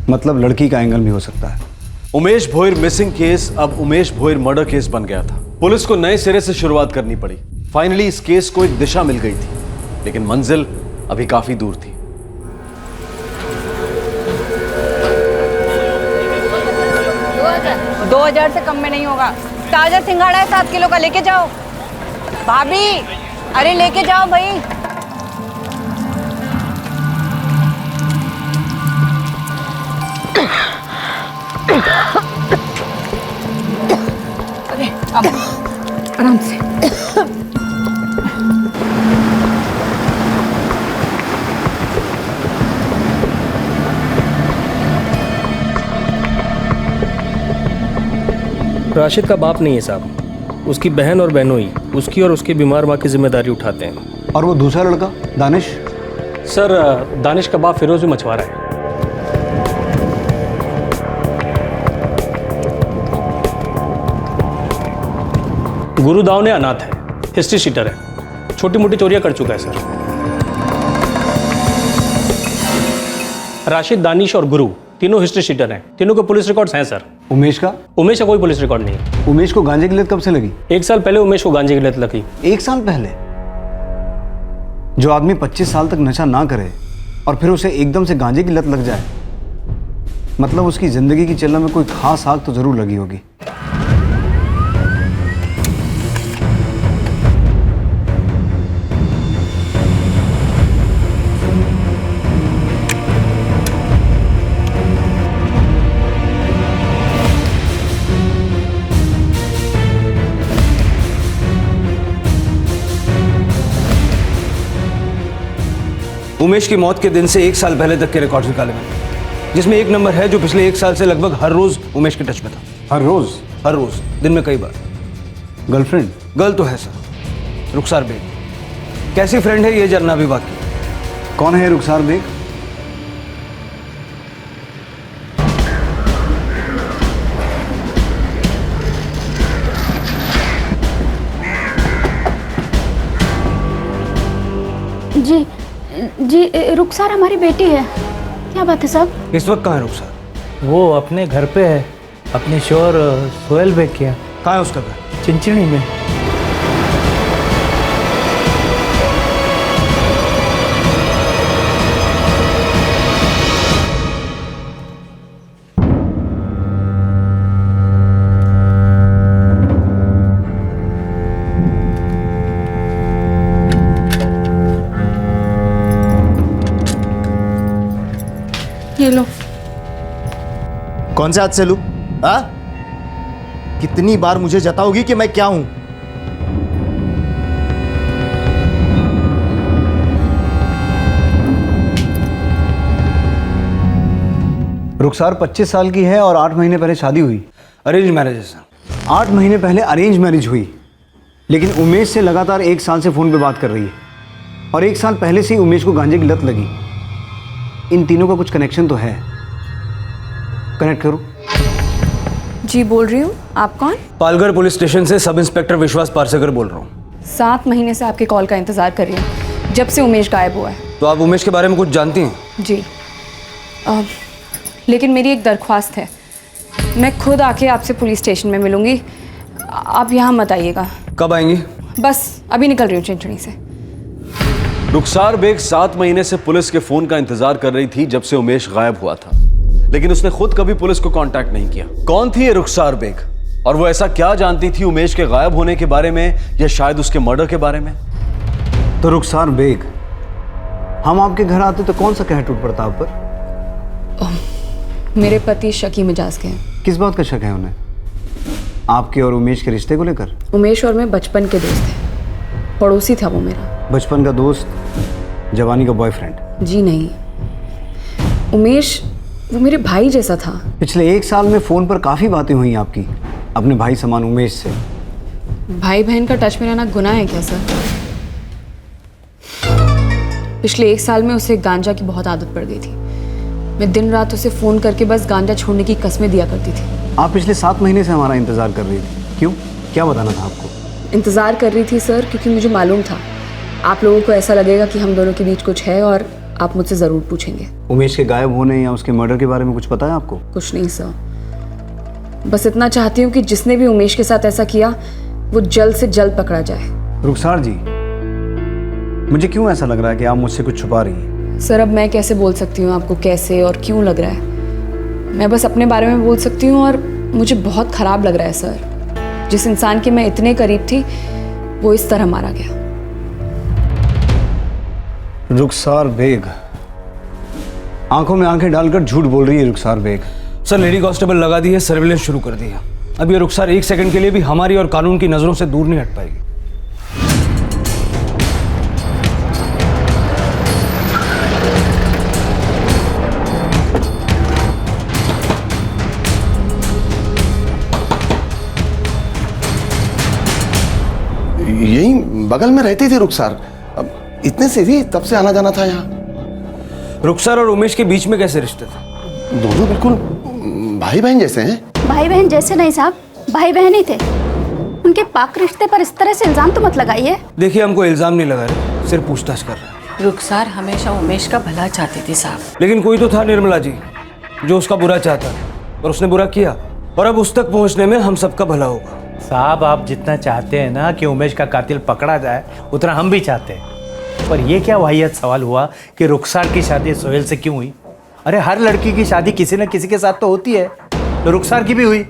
[SPEAKER 2] मतलब लड़की का एंगल भी हो सकता है।
[SPEAKER 1] उमेश भोईर मिसिंग केस अब उमेश भोईर मर्डर केस बन गया था। पुलिस को नए सिरे से शुरुआत करनी पड़ी। फाइनली इस केस को एक दिशा मिल गई थी, लेकिन मंजिल अभी काफी दूर थी।
[SPEAKER 4] 2000 से कम में नहीं होगा। ताजा सिंघाड़ा है 7 किलो का, लेके जाओ। भाभी अरे लेके जाओ भाई। अरे अब आराम से।
[SPEAKER 6] राशिद का बाप नहीं है साहब, उसकी बहन और बहनोई उसकी और उसकी बीमार माँ की जिम्मेदारी उठाते हैं।
[SPEAKER 2] और वो दूसरा लड़का दानिश?
[SPEAKER 6] सर दानिश का बाप फिरोज भी मछुआरा है। गुरुदाव ने अनाथ है, हिस्ट्री शीटर है, छोटी मोटी चोरियां कर चुका है सर। राशिद, दानिश और गुरु तीनों हिस्ट्री शीटर हैं। तीनों के पुलिस रिकॉर्ड्स हैं सर।
[SPEAKER 2] उमेश का?
[SPEAKER 6] उमेश का कोई पुलिस रिकॉर्ड नहीं है।
[SPEAKER 2] उमेश को गांजे की लत कब से लगी?
[SPEAKER 6] 1 साल पहले उमेश को गांजे की लत लगी।
[SPEAKER 2] 1 साल पहले? जो आदमी 25 साल तक नशा ना करे और फिर उसे एकदम से गांजे की लत लग जाए, मतलब उसकी जिंदगी की चलने में कोई खास आग तो जरूर लगी होगी।
[SPEAKER 3] उमेश की मौत के दिन से 1 साल पहले तक के रिकॉर्ड निकाले मैंने, जिसमें एक नंबर है जो पिछले 1 साल से लगभग हर रोज उमेश के टच में था।
[SPEAKER 2] हर रोज?
[SPEAKER 3] हर रोज, दिन में कई बार।
[SPEAKER 2] गर्लफ्रेंड?
[SPEAKER 3] गर्ल तो है सर, रुखसार बेग। कैसी फ्रेंड है ये जानना भी बाकी।
[SPEAKER 2] कौन है रुखसार बेग?
[SPEAKER 14] जी जी, रुखसार हमारी बेटी है। क्या बात है साहब?
[SPEAKER 3] इस वक्त कहाँ है रुखसार?
[SPEAKER 9] वो अपने घर पे है, अपने शोर सोहेल बेग के।
[SPEAKER 3] कहाँ है उसका घर?
[SPEAKER 9] चिंचिणी में।
[SPEAKER 14] ये लो।
[SPEAKER 22] कौन से हाथ से लूं? हाँ? कितनी बार मुझे जताओगी कि मैं क्या हूं?
[SPEAKER 2] रुखसार 25 साल की है और 8 महीने पहले शादी हुई।
[SPEAKER 3] अरेंज मैरिज है सर।
[SPEAKER 2] 8 महीने पहले अरेंज मैरिज हुई, लेकिन उमेश से लगातार 1 साल से फोन पे बात कर रही है और 1 साल पहले से ही उमेश को गांजे की लत लगी। इन तीनों का कुछ कनेक्शन तो है। कनेक्ट करो।
[SPEAKER 23] जी बोल रही हूँ। आप कौन?
[SPEAKER 3] पालघर पुलिस स्टेशन से सब इंस्पेक्टर विश्वास पारसेकर बोल रहा हूँ।
[SPEAKER 23] 7 महीने से आपके कॉल का इंतजार कर रही हूँ, जब से उमेश गायब हुआ है।
[SPEAKER 3] तो आप उमेश के बारे में कुछ जानती हैं?
[SPEAKER 23] जी लेकिन मेरी एक दरख्वास्त है। मैं खुद आके आपसे पुलिस स्टेशन में मिलूंगी, आप यहाँ मत आइएगा।
[SPEAKER 3] कब आएंगी?
[SPEAKER 23] बस अभी निकल रही हूँ चिंचणी से।
[SPEAKER 1] रुखसार बेग 7 महीने से पुलिस के फोन का इंतजार कर रही थी जब से उमेश गायब हुआ था, लेकिन उसने खुद कभी पुलिस को कांटेक्ट नहीं किया। कौन थी ये रुखसार बेग और वो ऐसा क्या जानती थी उमेश के गायब होने के बारे में या शायद उसके मर्डर के बारे में?
[SPEAKER 2] तो रुखसार बेग, हम आपके घर आते तो कौन सा कह टूट पड़ता आप पर?
[SPEAKER 23] मेरे पति शकी मिजाज के हैं।
[SPEAKER 2] किस बात का शक है उन्हें? आपके और उमेश के रिश्ते को लेकर?
[SPEAKER 23] उमेश और मैं बचपन के दोस्त थे, पड़ोसी था वो मेरा।
[SPEAKER 2] बचपन का दोस्त, जवानी का बॉयफ्रेंड?
[SPEAKER 23] जी नहीं, उमेश वो मेरे भाई जैसा था।
[SPEAKER 2] पिछले 1 साल में फ़ोन पर काफ़ी बातें हुई आपकी अपने भाई समान उमेश से।
[SPEAKER 23] भाई बहन का टच में रहना गुनाह है क्या सर? पिछले 1 साल में उसे गांजा की बहुत आदत पड़ गई थी। मैं दिन रात उसे फ़ोन करके बस गांजा छोड़ने की कस्में दिया करती थी।
[SPEAKER 2] आप पिछले 7 महीने से हमारा इंतज़ार कर रही थी, क्यों? क्या बताना था आपको?
[SPEAKER 23] इंतज़ार कर रही थी सर क्योंकि मुझे मालूम था आप लोगों को ऐसा लगेगा कि हम दोनों के बीच कुछ है और आप मुझसे ज़रूर पूछेंगे।
[SPEAKER 2] उमेश के गायब होने या उसके मर्डर के बारे में कुछ पता है आपको?
[SPEAKER 23] कुछ नहीं सर, बस इतना चाहती हूँ कि जिसने भी उमेश के साथ ऐसा किया वो जल्द से जल्द पकड़ा जाए।
[SPEAKER 2] रुखसार जी, मुझे क्यों ऐसा लग रहा है कि आप मुझसे कुछ छुपा रही हैं?
[SPEAKER 23] सर अब मैं कैसे बोल सकती हूँ आपको कैसे और क्यों लग रहा है? मैं बस अपने बारे में बोल सकती हूँ और मुझे बहुत ख़राब लग रहा है सर। जिस इंसान के मैं इतने करीब थी वो इस तरह मारा गया।
[SPEAKER 2] रुखसार बेग, आंखों में आंखें डालकर झूठ बोल रही है रुखसार बेग।
[SPEAKER 3] सर लेडी कांस्टेबल लगा दी है, सर्विलेंस शुरू कर दिया। अब ये रुखसार 1 सेकंड के लिए भी हमारी और कानून की नजरों से दूर नहीं हट पाएगी।
[SPEAKER 7] यही बगल में रहती थी रुखसार, अब इतने से भी तब से आना जाना था यहाँ।
[SPEAKER 3] रुखसार और उमेश के बीच में कैसे रिश्ते थे?
[SPEAKER 7] दोनों बिल्कुल भाई बहन जैसे हैं।
[SPEAKER 13] भाई बहन जैसे नहीं साहब, भाई बहन ही थे। उनके पाक रिश्ते पर इस तरह से इल्जाम तो मत लगाइए।
[SPEAKER 3] देखिए हमको इल्जाम नहीं लगा रहे, सिर्फ पूछताछ कर रहे हैं।
[SPEAKER 11] रुखसार हमेशा उमेश का भला चाहती थी साहब,
[SPEAKER 3] लेकिन कोई तो था निर्मला जी जो उसका बुरा चाहता और उसने बुरा किया, और अब उस तक पहुंचने में हम सबका भला होगा।
[SPEAKER 10] साहब आप जितना चाहते हैं ना कि उमेश का कातिल पकड़ा जाए, उतना हम भी चाहते हैं। पर ये क्या वाहियात सवाल हुआ कि रुखसार की शादी सोहेल से क्यों हुई? अरे हर लड़की की शादी किसी न किसी के साथ तो होती है, तो रुखसार की भी हुई।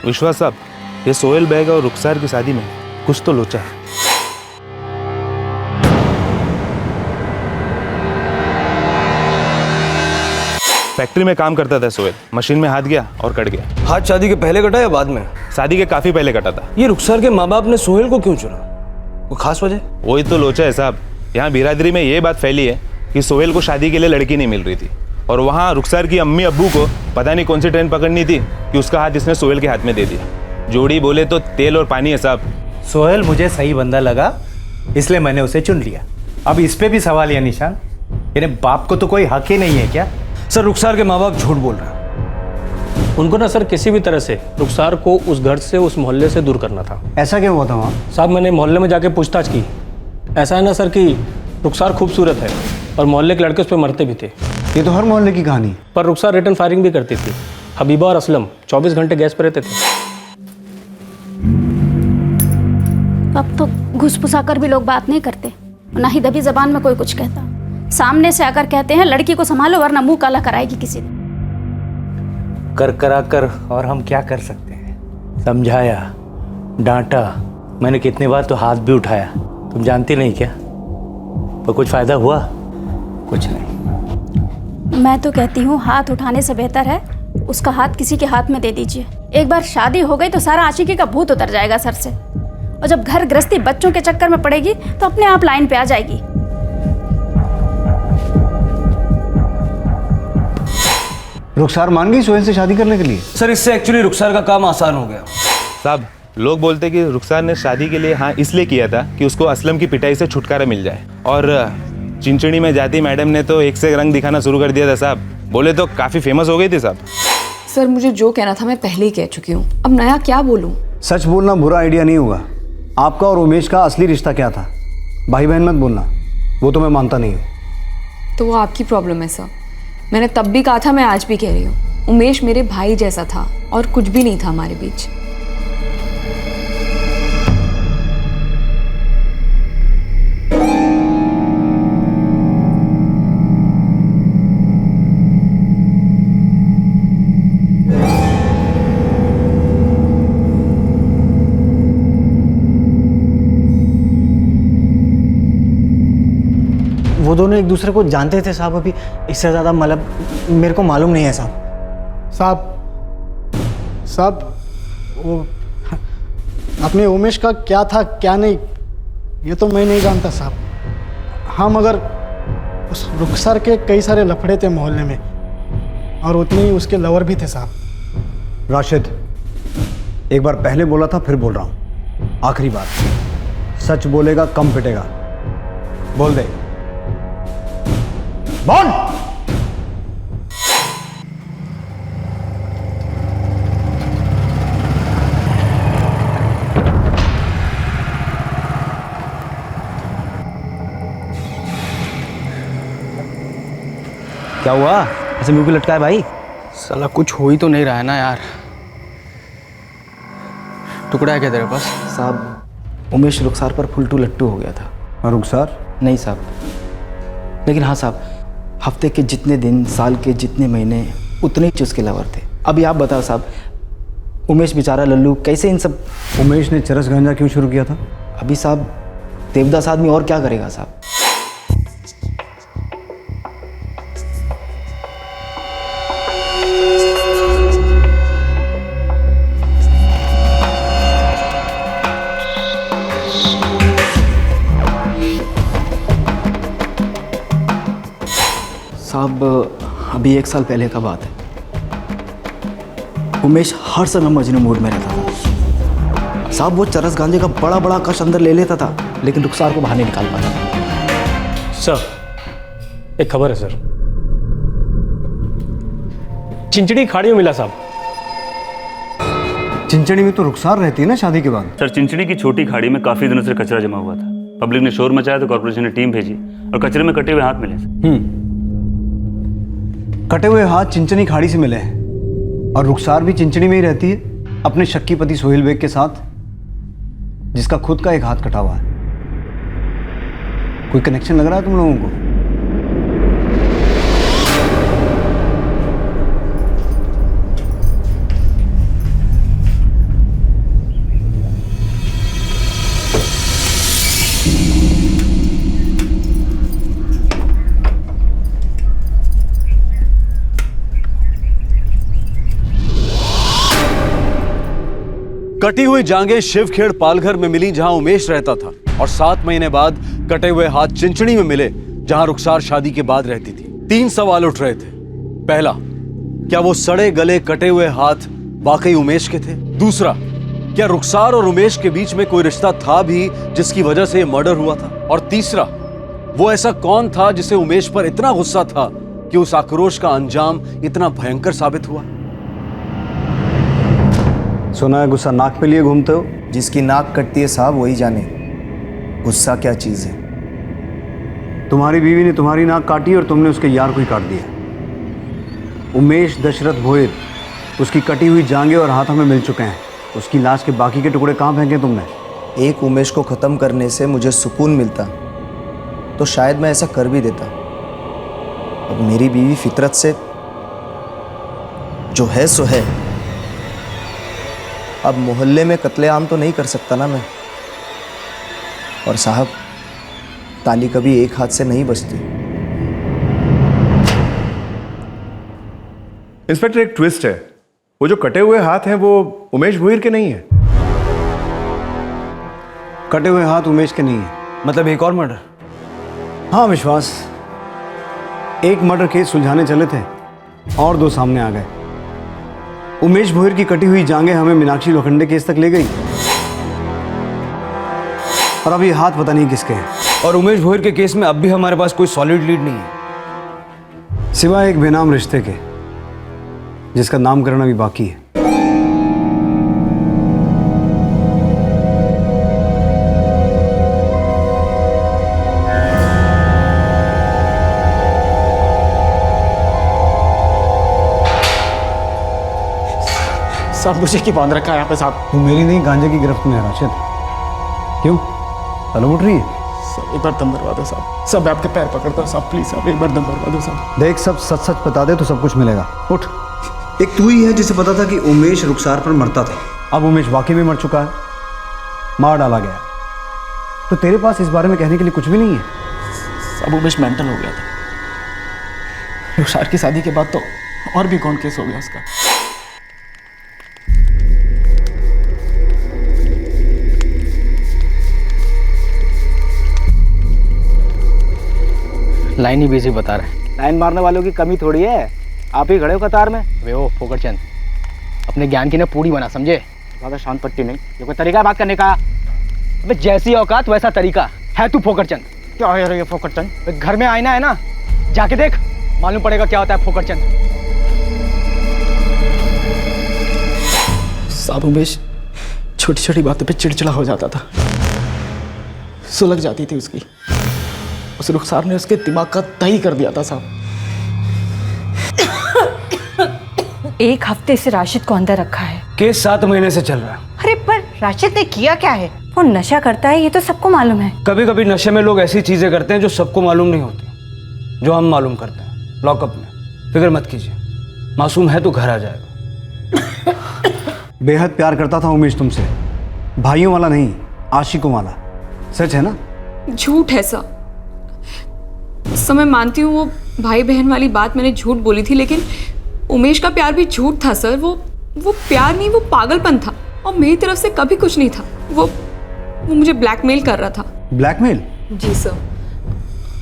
[SPEAKER 12] विश्वास साहब, ये सोहेल बेग और रुखसार की शादी में कुछ तो लोचा है। फैक्ट्री में काम करता था सोहेल, मशीन में हाथ गया और कट गया।
[SPEAKER 3] हाथ शादी के पहले कटा या बाद में?
[SPEAKER 12] शादी के काफी पहले कटा था।
[SPEAKER 3] ये रुखसार के माँ बाप ने सोहेल को क्यों चुना? कोई खास वजह?
[SPEAKER 12] वही तो लोचा है साहब। यहाँ बिरादरी में ये बात फैली है कि सोहेल को शादी के लिए लड़की नहीं मिल रही थी, और वहाँ रुखसार की अम्मी अब्बू को पता नहीं कौन सी ट्रेन पकड़नी थी कि उसका हाथ इसने सोहेल के हाथ में दे दिया। जोड़ी बोले तो तेल और पानी है साहब।
[SPEAKER 10] सोहेल मुझे सही बंदा लगा, इसलिए मैंने उसे चुन लिया। अब इस पे भी सवाल या निशान? यानी बाप को तो कोई हक ही नहीं है क्या?
[SPEAKER 3] सर रुखसार के माँ बाप झूठ बोल रहे हैं।
[SPEAKER 6] उनको ना सर किसी भी तरह से रुखसार को उस घर से, उस मोहल्ले से दूर करना था।
[SPEAKER 2] ऐसा क्या हुआ था वहाँ?
[SPEAKER 6] साहब मैंने मोहल्ले में जाके पूछताछ की। ऐसा है ना सर कि रुखसार खूबसूरत है और मोहल्ले के लड़के उस पर मरते भी थे।
[SPEAKER 2] ये तो हर मोहल्ले की कहानी है।
[SPEAKER 6] पर रुखसार रिटर्न फायरिंग भी करती थी। हबीबा और असलम 24 घंटे गैस पर रहते थे।
[SPEAKER 13] अब तो घुस पुसा कर भी लोग बात नहीं करते, ना ही दबी जबान में कोई कुछ कहता। सामने से आकर कहते हैं लड़की को संभालो वरना मुंह काला कराएगी किसी ने।
[SPEAKER 10] कर करा कर और हम क्या कर सकते हैं? समझाया, डांटा, मैंने कितनी बार तो हाथ भी उठाया, तुम जानती नहीं क्या? पर कुछ फायदा हुआ? कुछ नहीं।
[SPEAKER 13] मैं तो कहती हूँ हाथ उठाने से बेहतर है उसका हाथ किसी के हाथ में दे दीजिए। एक बार शादी हो गई तो सारा आशिकी का भूत उतर जाएगा सर से, और जब घर गृहस्थी बच्चों के चक्कर में पड़ेगी तो अपने आप लाइन पे आ जाएगी।
[SPEAKER 2] रुखसार मान गई सोहेल से शादी करने के लिए?
[SPEAKER 3] सर इससे एक्चुअली रुखसार का काम आसान हो गया।
[SPEAKER 12] साहब लोग बोलते कि रुखसार ने शादी के लिए हाँ इसलिए किया था कि उसको असलम की पिटाई से छुटकारा मिल जाए, और चिंचड़ी में जाती मैडम ने तो एक से रंग दिखाना शुरू कर दिया था साहब। बोले तो काफ़ी फेमस हो गई थी साहब।
[SPEAKER 23] सर मुझे जो कहना था मैं पहले ही कह चुकी हूँ, अब नया क्या बोलूँ?
[SPEAKER 2] सच बोलना बुरा आइडिया नहीं होगा। आपका और उमेश का असली रिश्ता क्या था? भाई बहन मत बोलना, वो तो मैं मानता नहीं हूँ।
[SPEAKER 23] तो वो आपकी प्रॉब्लम है सर। मैंने तब भी कहा था, मैं आज भी कह रही हूँ, उमेश मेरे भाई जैसा था और कुछ भी नहीं था हमारे बीच।
[SPEAKER 2] वो
[SPEAKER 5] वो दोनों एक दूसरे को जानते थे साहब। अभी इससे ज़्यादा मतलब मेरे को मालूम नहीं है साहब।
[SPEAKER 9] साहब वो अपने उमेश का क्या था क्या नहीं ये तो मैं नहीं जानता साहब। हाँ मगर उस रुखसर के कई सारे लफड़े थे मोहल्ले में और उतने ही उसके लवर भी थे साहब।
[SPEAKER 2] राशिद, एक बार पहले बोला था फिर बोल रहा हूं, आखिरी बात, सच बोलेगा कम पिटेगा। बोल दे, बोल।
[SPEAKER 5] क्या हुआ, ऐसे मुंह पे लटका है भाई?
[SPEAKER 3] साला कुछ हो ही तो नहीं रहा है ना यार। टुकड़ा है क्या तेरे पास?
[SPEAKER 8] साहब उमेश रुखसार पर फुलटू लट्टू हो गया था।
[SPEAKER 2] और रुखसार?
[SPEAKER 8] नहीं साहब, लेकिन हाँ साहब, हफ्ते के जितने दिन, साल के जितने महीने, उतने ही उसके लवर थे। अभी आप बताओ साहब, उमेश बेचारा लल्लू कैसे इन सब।
[SPEAKER 2] उमेश ने चरस गांजा क्यों शुरू किया था?
[SPEAKER 8] अभी साहब देवदास आदमी और क्या करेगा साहब। साहब अभी 1 साल पहले का बात है। उमेश हर समय मजनू मूड में रहता था साहब। वो चरस गांजे का बड़ा बड़ा कश अंदर ले लेता था, लेकिन रुखसार को बाहर नहीं निकाल पाता।
[SPEAKER 6] सर एक खबर है सर, चिंचड़ी खाड़ी में मिला साहब।
[SPEAKER 2] चिंचड़ी में तो रुखसार रहती है ना शादी के बाद?
[SPEAKER 17] सर चिंचड़ी की छोटी खाड़ी में काफी दिनों से कचरा जमा हुआ था। पब्लिक ने शोर मचाया तो कॉर्पोरेशन ने टीम भेजी और कचरे में कटे हुए हाथ मिले।
[SPEAKER 2] कटे हुए हाथ चिंचनी खाड़ी से मिले हैं और रुखसार भी चिंचनी में ही रहती है अपने शक्की पति सोहेल बेग के साथ, जिसका खुद का एक हाथ कटा हुआ है। कोई कनेक्शन लग रहा है तुम लोगों को?
[SPEAKER 1] कटी हुई जांघें शिवखेड़ पालघर में मिली जहां उमेश रहता था, और 7 महीने बाद कटे हुए हाथ चिंचणी में मिले जहां रुखसार शादी के बाद रहती थी। 3 सवाल उठ रहे थे। पहला, क्या वो सड़े गले कटे हुए हाथ वाकई उमेश के थे? दूसरा, क्या रुखसार और उमेश के बीच में कोई रिश्ता था भी जिसकी वजह से मर्डर हुआ था? और तीसरा, वो ऐसा कौन था जिसे उमेश पर इतना गुस्सा था कि उस आक्रोश का अंजाम इतना भयंकर साबित हुआ?
[SPEAKER 2] सुना है गुस्सा नाक पे लिए घूमते हो?
[SPEAKER 22] जिसकी नाक कटती है साहब वही जाने गुस्सा क्या चीज़ है।
[SPEAKER 2] तुम्हारी बीवी ने तुम्हारी नाक काटी और तुमने उसके यार को ही काट दिया। उमेश दशरथ भोयर, उसकी कटी हुई जांघें और हाथ हमें मिल चुके हैं। उसकी लाश के बाकी के टुकड़े कहाँ फेंके तुमने?
[SPEAKER 22] एक उमेश को ख़त्म करने से मुझे सुकून मिलता तो शायद मैं ऐसा कर भी देता। अब मेरी बीवी फितरत से जो है सो है। अब मोहल्ले में कत्लेआम तो नहीं कर सकता ना मैं। और साहब ताली कभी एक हाथ से नहीं बजती।
[SPEAKER 12] इंस्पेक्टर एक ट्विस्ट है, वो जो कटे हुए हाथ हैं वो उमेश भोयर के नहीं है।
[SPEAKER 2] कटे हुए हाथ उमेश के नहीं है?
[SPEAKER 3] मतलब एक और मर्डर?
[SPEAKER 2] हाँ विश्वास, एक मर्डर केस सुलझाने चले थे और 2 सामने आ गए। उमेश भोयर की कटी हुई जांघें हमें मीनाक्षी लोखंडे केस तक ले गई और अब ये हाथ पता नहीं किसके हैं।
[SPEAKER 3] और उमेश भोयर के केस में अब भी हमारे पास कोई सॉलिड लीड नहीं है,
[SPEAKER 2] सिवाय एक बेनाम रिश्ते के जिसका नामकरण अभी बाकी है।
[SPEAKER 5] साहब मुझे क्यों बांध रखा है यहाँ पे साहब?
[SPEAKER 2] तू मेरी नहीं गांजे की गिरफ्त में है राशिद। क्यों तलब उठ रही है?
[SPEAKER 5] साहब एक बार दम भरवा दो साहब। सब आपके पैर पकड़ता हूँ साहब, प्लीज साहब एक बार दम भरवा दो साहब।
[SPEAKER 2] देख सब सच सच बता दे तो सब कुछ मिलेगा। उठ। एक तू ही है जिसे पता था कि उमेश रुखसार पर मरता था। अब उमेश वाकई में मर चुका है, मार डाला गया, तो तेरे पास इस बारे में कहने के लिए कुछ भी नहीं है?
[SPEAKER 8] साहब उमेश मेंटल हो गया था। रुखसार की शादी के बाद तो और भी कौन केस हो गया उसका।
[SPEAKER 16] लाइन ही बिजी बता रहे हैं। लाइन मारने वालों की कमी थोड़ी है, आप ही खड़े हो कतार में। वे वो फोकटचंद, अपने ज्ञान की ना पूरी बना, समझे? ज़्यादा शांत पट्टी नहीं, ये कोई तरीका है बात करने का? अबे जैसी औकात वैसा तरीका है तू फोकटचंद। क्या है ये फोकटचंद? घर में आईना है ना, जाके देख, मालूम पड़ेगा क्या होता है फोकटचंद।
[SPEAKER 8] साहब उमेश छोटी छोटी बातों पे चिड़चिड़ा हो जाता था, सुलग जाती थी उसकी। उस रुखसार ने उसके दिमाग का दही कर दिया था साहब।
[SPEAKER 4] एक हफ्ते से राशिद को अंदर रखा है।
[SPEAKER 3] केस 7 महीने से चल रहा है।
[SPEAKER 4] अरे पर राशिद ने किया क्या है? वो नशा करता है, ये तो सबको मालूम है।
[SPEAKER 3] कभी कभी नशे में लोग ऐसी चीजें करते हैं जो सबको मालूम नहीं होती, जो हम मालूम करते हैं। लॉकअप में फिक्र मत कीजिए, मासूम है तो घर आ जाएगा।
[SPEAKER 2] बेहद प्यार करता था उमेश तुमसे, भाइयों वाला नहीं, आशिकों वाला। सच है ना?
[SPEAKER 23] झूठ है सर। मैं मानती हूँ वो भाई बहन वाली बात मैंने झूठ बोली थी, लेकिन उमेश का प्यार भी झूठ था सर। वो प्यार नहीं, वो पागलपन था, और मेरी तरफ से कभी कुछ नहीं था। वो मुझे ब्लैकमेल कर रहा था।
[SPEAKER 2] ब्लैकमेल?
[SPEAKER 23] जी सर।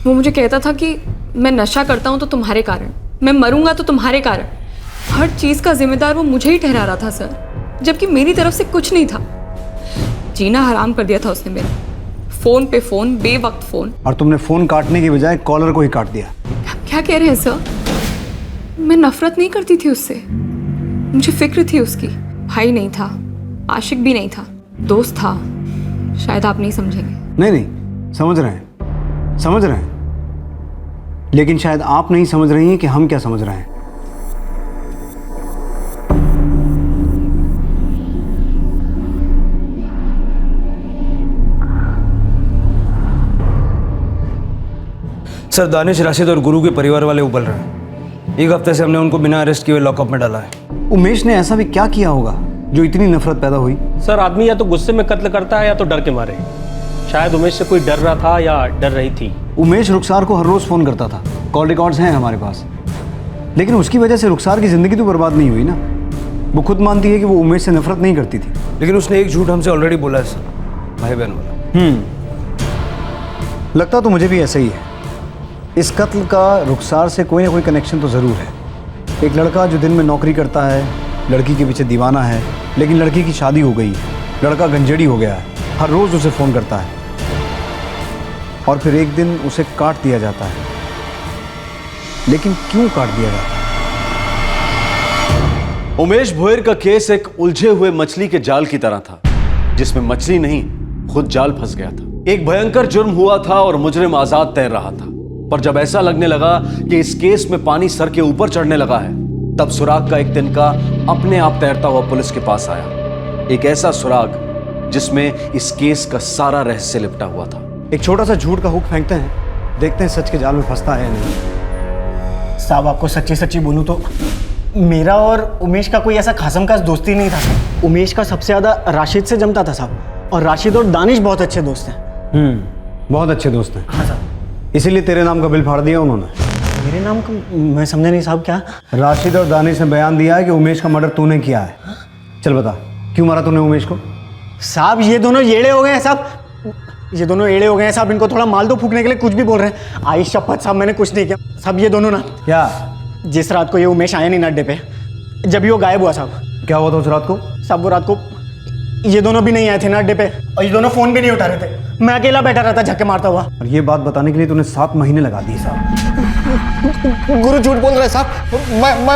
[SPEAKER 23] वो मुझे कहता था कि मैं नशा करता हूँ तो तुम्हारे कारण, मैं मरूंगा तो तुम्हारे कारण। हर चीज़ का जिम्मेदार वो मुझे ही ठहरा रहा था सर, जबकि मेरी तरफ से कुछ नहीं था। जीना हराम कर दिया था उसने मेरा। फोन पे फोन, बेवक्त फोन।
[SPEAKER 2] और तुमने फोन काटने की बजाय कॉलर को ही काट दिया।
[SPEAKER 23] क्या कह रहे हैं सर? मैं नफरत नहीं करती थी उससे, मुझे फिक्र थी उसकी। भाई नहीं था, आशिक भी नहीं था, दोस्त था। शायद आप नहीं समझेंगे।
[SPEAKER 2] नहीं, समझ रहे हैं, समझ रहे हैं, लेकिन शायद आप नहीं समझ रही हैं कि हम क्या समझ रहे हैं।
[SPEAKER 3] सर, दानिश, राशिद और गुरु के परिवार वाले उबल रहे हैं। 1 हफ्ते से हमने उनको बिना अरेस्ट किए लॉकअप में डाला है।
[SPEAKER 2] उमेश ने ऐसा भी क्या किया होगा जो इतनी नफरत पैदा हुई?
[SPEAKER 6] सर, आदमी या तो गुस्से में कत्ल करता है या तो डर के मारे। शायद उमेश से कोई डर रहा था या डर रही थी।
[SPEAKER 2] उमेश रुखसार को हर रोज फोन करता था, कॉल रिकॉर्ड्स हैं हमारे पास। लेकिन उसकी वजह से रुखसार की जिंदगी तो बर्बाद नहीं हुई ना। वो खुद मानती है कि वो उमेश से नफरत नहीं करती थी।
[SPEAKER 3] लेकिन उसने एक झूठ हमसे ऑलरेडी बोला है सर, भाई बहन वाला।
[SPEAKER 2] लगता तो मुझे भी ऐसा ही है। इस कत्ल का रुखसार से कोई ना कोई कनेक्शन तो ज़रूर है। एक लड़का जो दिन में नौकरी करता है, लड़की के पीछे दीवाना है, लेकिन लड़की की शादी हो गई, लड़का गंजेड़ी हो गया है, हर रोज़ उसे फ़ोन करता है, और फिर एक दिन उसे काट दिया जाता है। लेकिन क्यों काट दिया जाता है?
[SPEAKER 1] उमेश भोयर का केस एक उलझे हुए मछली के जाल की तरह था, जिसमें मछली नहीं, खुद जाल फंस गया था। एक भयंकर जुर्म हुआ था और मुजरिम आजाद तैर रहा था। पर जब ऐसा लगने लगा कि इस केस में पानी सर के ऊपर चढ़ने लगा है, तब सुराग का एक तिनका अपने आप तैरता हुआ पुलिस के पास आया। एक ऐसा सुराग जिसमें इस केस का सारा रहस्य लिपटा हुआ था।
[SPEAKER 2] एक छोटा सा झूठ का हुक फेंकते हैं, देखते हैं सच के जाल में फंसता है या नहीं।
[SPEAKER 5] साहब, आपको सच्ची सच्ची बोलूं तो मेरा और उमेश का कोई ऐसा खासम खास दोस्ती नहीं था। उमेश का सबसे ज़्यादा राशिद से जमता था साहब, और राशिद और दानिश बहुत अच्छे दोस्त हैं।
[SPEAKER 2] बहुत अच्छे दोस्त हैं।
[SPEAKER 5] हाँ साहब।
[SPEAKER 2] इसीलिए तेरे नाम का बिल फाड़ दिया उन्होंने।
[SPEAKER 5] मेरे नाम का? मैं समझा नहीं साहब। क्या?
[SPEAKER 2] राशिद और दानिश ने बयान दिया है कि उमेश का मर्डर तूने किया है। चल बता, क्यों मारा तूने उमेश को?
[SPEAKER 5] साहब, ये दोनों येड़े हो गए हैं साहब, ये दोनों एड़े हो गए हैं साहब। इनको थोड़ा माल दो फूकने के लिए, कुछ भी बोल रहे हैं। आई शपथ साहब, मैंने कुछ नहीं किया साहब। ये दोनों ना,
[SPEAKER 2] क्या?
[SPEAKER 5] जिस रात को ये उमेश आया नहीं ना अड्डे पे, जब ही वो गायब हुआ साहब।
[SPEAKER 2] क्या हुआ था उस रात को?
[SPEAKER 5] साहब, वो रात को ये दोनों भी नहीं आए थे ना अड्डे पे, और ये दोनों फोन भी नहीं उठा रहे थे। मैं अकेला बैठा रहता झक्के मारता हुआ।
[SPEAKER 2] और ये बात बताने के लिए तूने 7 महीने लगा दिए साहब।
[SPEAKER 5] गुरु झूठ बोल रहा है साहब,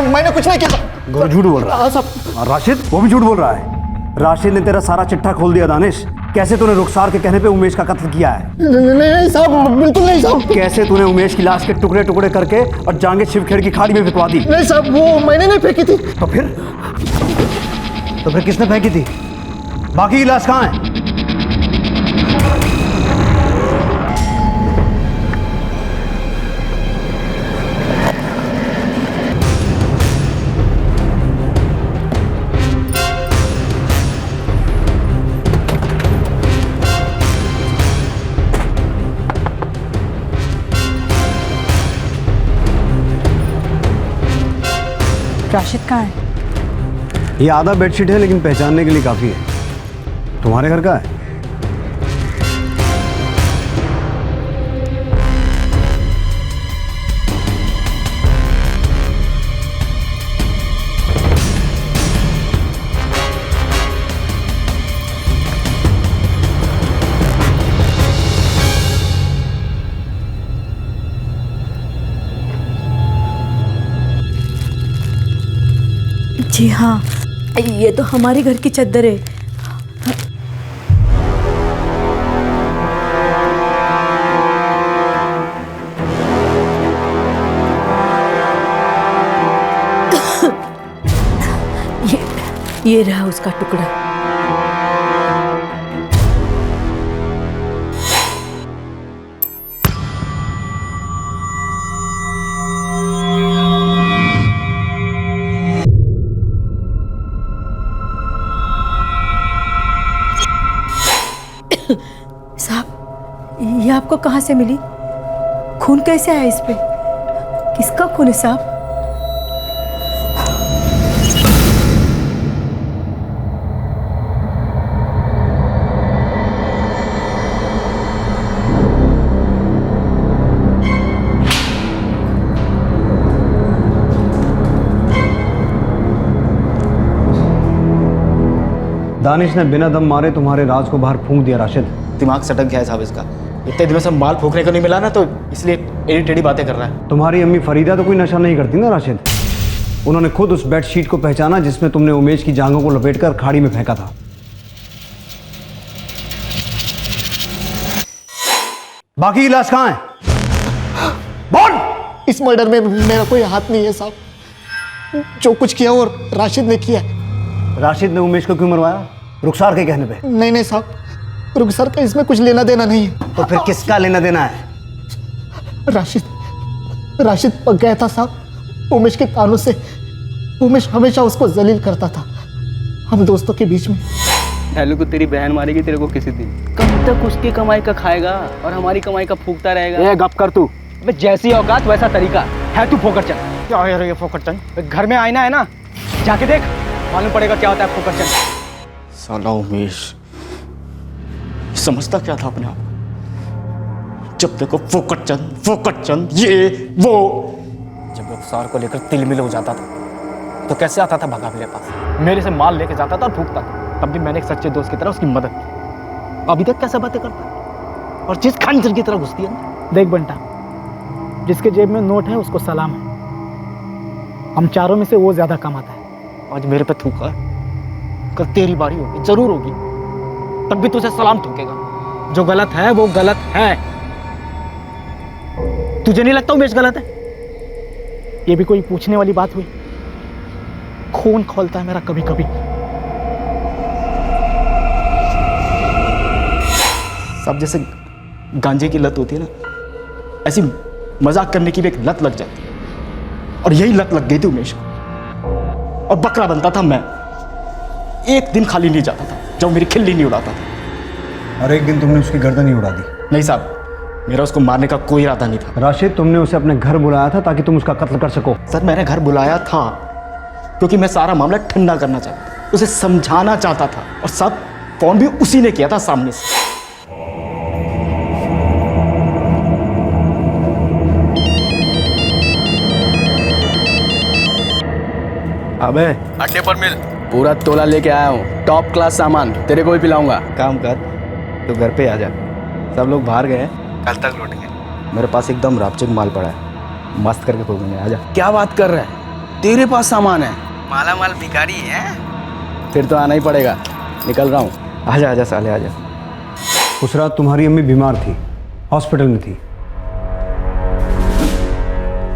[SPEAKER 5] मैंने कुछ नहीं किया।
[SPEAKER 2] गुरु झूठ बोल रहा है
[SPEAKER 5] साहब।
[SPEAKER 2] और राशिद, वो भी झूठ बोल रहा है। राशिद ने तेरा सारा चिट्ठा खोल दिया। दानिश, कैसे तूने रुखसार के कहने पे उमेश का कत्ल किया है?
[SPEAKER 5] नहीं साहब, बिल्कुल नहीं साहब।
[SPEAKER 2] कैसे तूने उमेश की लाश के टुकड़े टुकड़े करके और जांघें शिवखेड़ की खाड़ी में फिकवा दी?
[SPEAKER 5] नहीं साहब, वो मैंने नहीं फेंकी थी।
[SPEAKER 2] तो फिर किसने फेंकी थी? बाकी की लाश कहाँ है?
[SPEAKER 14] राशिद कहाँ है?
[SPEAKER 2] ये आधा बेडशीट है लेकिन पहचानने के लिए काफ़ी है। तुम्हारे घर का है?
[SPEAKER 18] जी हाँ, ये तो हमारे घर की चद्दर है। ये रहा उसका टुकड़ा। साहब, ये आपको कहाँ से मिली? खून कैसे आया इस पे? किसका खून है साहब?
[SPEAKER 2] दानिश ने बिना दम मारे तुम्हारे राज को बाहर फूंक दिया राशिद।
[SPEAKER 8] दिमाग सटक गया है साहब इसका। इतने दिनों से माल फूकने को नहीं मिला ना, तो इसलिए एड़ी टेढ़ी बातें कर रहा है।
[SPEAKER 2] तुम्हारी अम्मी फरीदा तो कोई नशा नहीं करती ना राशिद। उन्होंने खुद उस बेडशीट को पहचाना जिसमें तुमने उमेश की जांघों को लपेटकर खाड़ी में फेंका था। बाकी लाश कहाँ है?
[SPEAKER 5] बोल! इस मर्डर में मेरा कोई हाथ नहीं है साहब। जो कुछ किया वो राशिद ने किया है।
[SPEAKER 2] राशिद ने उमेश को क्यों मरवाया? रुखसार के कहने पे?
[SPEAKER 5] नहीं साहब, रुखसार का इसमें कुछ लेना देना नहीं है।
[SPEAKER 2] तो फिर किसका लेना देना है?
[SPEAKER 5] राशिद पक गया था साहब उमेश के कानों से। उमेश हमेशा उसको जलील करता था हम दोस्तों के बीच में।
[SPEAKER 16] हेलो को तेरी बहन मारेगी तेरे को किसी दिन। कब तक उसकी कमाई का खाएगा और हमारी कमाई का फूकता रहेगा?
[SPEAKER 8] ए गप कर तू। अबे जैसी औकात वैसा तरीका है। तू फोकरचंद। क्या है ये फोकरचंद? घर में आईना है ना, जाके देख, मालूम पड़ेगा क्या होता है फोकरचंद। साला उमेश समझता क्या था अपने आप? जब देखो फोकरचंद ये वो। जब रुखसार को लेकर तिलमिल हो जाता था तो कैसे आता था भगा मेरे पास, मेरे से माल लेके जाता था और फूकता था। तब भी मैंने एक सच्चे दोस्त की तरह उसकी मदद की। अभी तक कैसे बातें करता है और जिस खंजर की तरह घुसती है ना।
[SPEAKER 9] देख बंटा, जिसके जेब में नोट है उसको सलाम है। हम चारों में से वो ज्यादा कमाता है।
[SPEAKER 8] आज मेरे पे थूका है, कल तेरी बारी होगी, जरूर होगी, तब भी तुझे सलाम ठोकेगा।
[SPEAKER 9] जो गलत है वो गलत है।
[SPEAKER 8] तुझे नहीं लगता उमेश गलत है?
[SPEAKER 9] ये भी कोई पूछने वाली बात हुई? खून खोलता है मेरा कभी कभी।
[SPEAKER 8] सब जैसे गांजे की लत होती है ना, ऐसी मजाक करने की भी एक लत लग जाती है। और यही लत लग गई थी उमेश को। और बकरा बनता था मैं, एक दिन खाली नहीं जाता था जब मेरी खिल्ली नहीं उड़ाता था।
[SPEAKER 2] और एक दिन तुमने उसकी गर्दन ही उड़ा दी।
[SPEAKER 8] नहीं साहब, मेरा उसको मारने का कोई इरादा नहीं था।
[SPEAKER 2] राशिद, तुमने उसे अपने घर बुलाया था ताकि तुम उसका कत्ल कर सको।
[SPEAKER 8] सर, मैंने घर बुलाया था क्योंकि मैं सारा मामला ठंडा करना चाहता था, उसे समझाना चाहता था। और सब फोन भी उसी ने किया था सामने से।
[SPEAKER 16] अबे
[SPEAKER 19] अड्डे पर मिल।
[SPEAKER 16] पूरा तोला लेके आया हूँ, टॉप क्लास सामान, तेरे को भी पिलाऊंगा। काम कर, तो घर पे आ जा। सब लोग बाहर गए हैं,
[SPEAKER 19] कल तक लौटेंगे।
[SPEAKER 16] मेरे पास एकदम रापचिक माल पड़ा है, मस्त करके खोलेंगे। आ जा। क्या बात कर रहा है? तेरे पास सामान है?
[SPEAKER 19] माला माल भिखारी है।
[SPEAKER 16] फिर तो आना ही पड़ेगा। निकल रहा हूँ। आजा साले आजा।
[SPEAKER 2] उस रात तुम्हारी अम्मी बीमार थी, हॉस्पिटल में थी।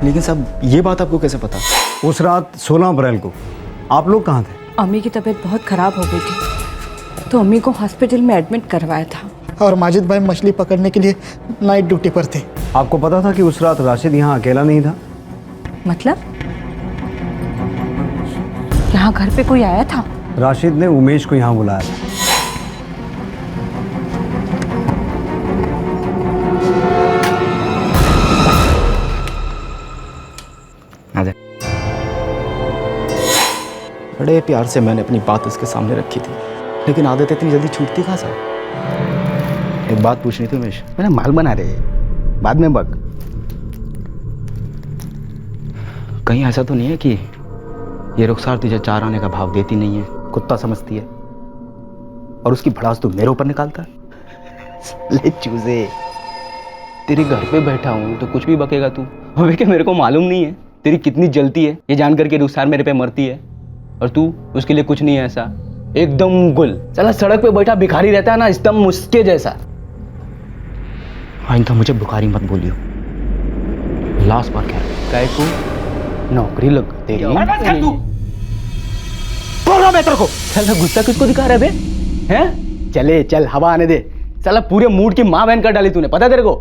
[SPEAKER 8] लेकिन साहब, ये बात आपको कैसे पता?
[SPEAKER 2] उस रात 16 अप्रैल को आप लोग कहाँ थे?
[SPEAKER 23] अम्मी की तबीयत बहुत ख़राब हो गई थी तो अम्मी को हॉस्पिटल में एडमिट करवाया था।
[SPEAKER 5] और माजिद भाई मछली पकड़ने के लिए नाइट ड्यूटी पर थे।
[SPEAKER 2] आपको पता था कि उस रात राशिद यहाँ अकेला नहीं था?
[SPEAKER 23] मतलब यहाँ घर पे कोई आया था?
[SPEAKER 2] राशिद ने उमेश को यहाँ बुलाया था।
[SPEAKER 16] बड़े प्यार से मैंने अपनी बात उसके सामने रखी थी, लेकिन आदत इतनी जल्दी छूटती कहाँ साहब। एक बात पूछनी थी उमेश, मैंने माल बना रहे बाद में बग, कहीं ऐसा तो नहीं है कि ये रुखसार तुझे 4 आने का भाव देती नहीं है, कुत्ता समझती है और उसकी भड़ास तू मेरे ऊपर निकालता है? ले चूजे, तेरे घर पे बैठा हूँ तो कुछ भी बकेगा तू। अबे क्या मेरे को मालूम नहीं है तेरी कितनी जलती है ये जानकर के रुखसार मेरे पे मरती है, और तू उसके लिए कुछ नहीं है ऐसा, एकदम गुल। चला सड़क पे बैठा भिखारी रहता है ना, एकदम मुस्के जैसा। आइंदा मुझे भिखारी मत बोलियो, लास्ट बार कह रहा को नौकरी लग तेरी। बोल रहा मैं तेरे को, चल गुस्सा किसको दिखा रहा है बे? हैं? चले चल हवा आने दे, साला पूरे मूड की माँ बहन कर डाली तूने, पता है तेरे को?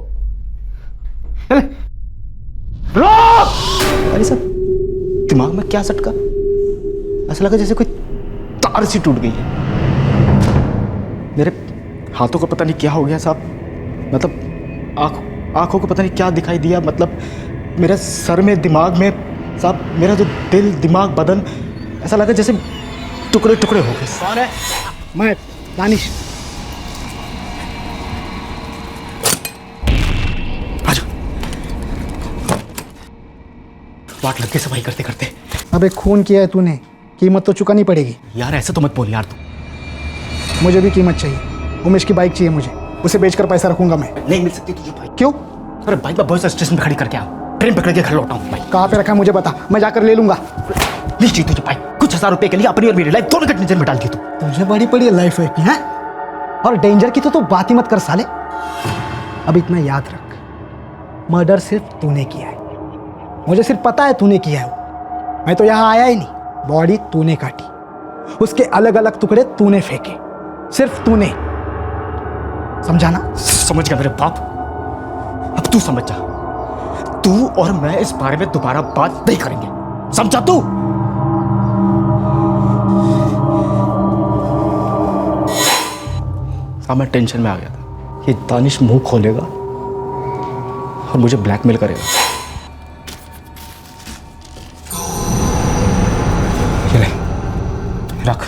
[SPEAKER 16] अरे सब दिमाग में क्या सटका, ऐसा लगा जैसे कोई तार सी टूट गई है। मेरे हाथों को पता नहीं क्या हो गया साहब, मतलब आंखों को पता नहीं क्या दिखाई दिया, मतलब मेरे सर में दिमाग में साहब, मेरा जो दिल दिमाग बदन ऐसा लगा जैसे टुकड़े टुकड़े हो गए। कौन है?
[SPEAKER 9] मैं दानिश।
[SPEAKER 16] वाट लग के सफाई करते करते।
[SPEAKER 9] अबे खून किया है तूने, कीमत तो चुकानी पड़ेगी।
[SPEAKER 16] यार ऐसा तो मत बोल यार तू।
[SPEAKER 9] मुझे भी कीमत चाहिए, उमेश की बाइक चाहिए मुझे, उसे बेचकर पैसा रखूंगा मैं।
[SPEAKER 16] नहीं मिल सकती तुझे बाइक।
[SPEAKER 9] क्यों?
[SPEAKER 16] अरे बाइक मैं बॉयज स्टेशन पे खड़ी करके आऊँ, ट्रेन पकड़ के घर लौटा हूँ। बाइक
[SPEAKER 9] कहाँ पे रखा है मुझे बता, मैं जाकर ले लूंगा।
[SPEAKER 16] नहीं चाहिए तुझे बाइक, कुछ 1000 रुपए के लिए अपनी और मेरी लाइफ दोनों के टेंशन में डाल दी तू।
[SPEAKER 9] तुझे बड़ी पड़ी लाइफ है हैं? और डेंजर की तो तू बात ही मत कर साले। अब इतना याद रख, मर्डर सिर्फ तूने किया है, मुझे सिर्फ पता है तूने किया है। मैं तो यहाँ आया ही नहीं, बॉडी तूने काटी, उसके अलग अलग टुकड़े तूने फेंके, सिर्फ तूने। समझा ना?
[SPEAKER 16] समझ गया मेरे बाप, अब तू समझ जा। तू और मैं इस बारे में दोबारा बात नहीं करेंगे, समझा तू? मैं टेंशन में आ गया था, ये दानिश मुंह खोलेगा और मुझे ब्लैकमेल करेगा। ये ले, रख,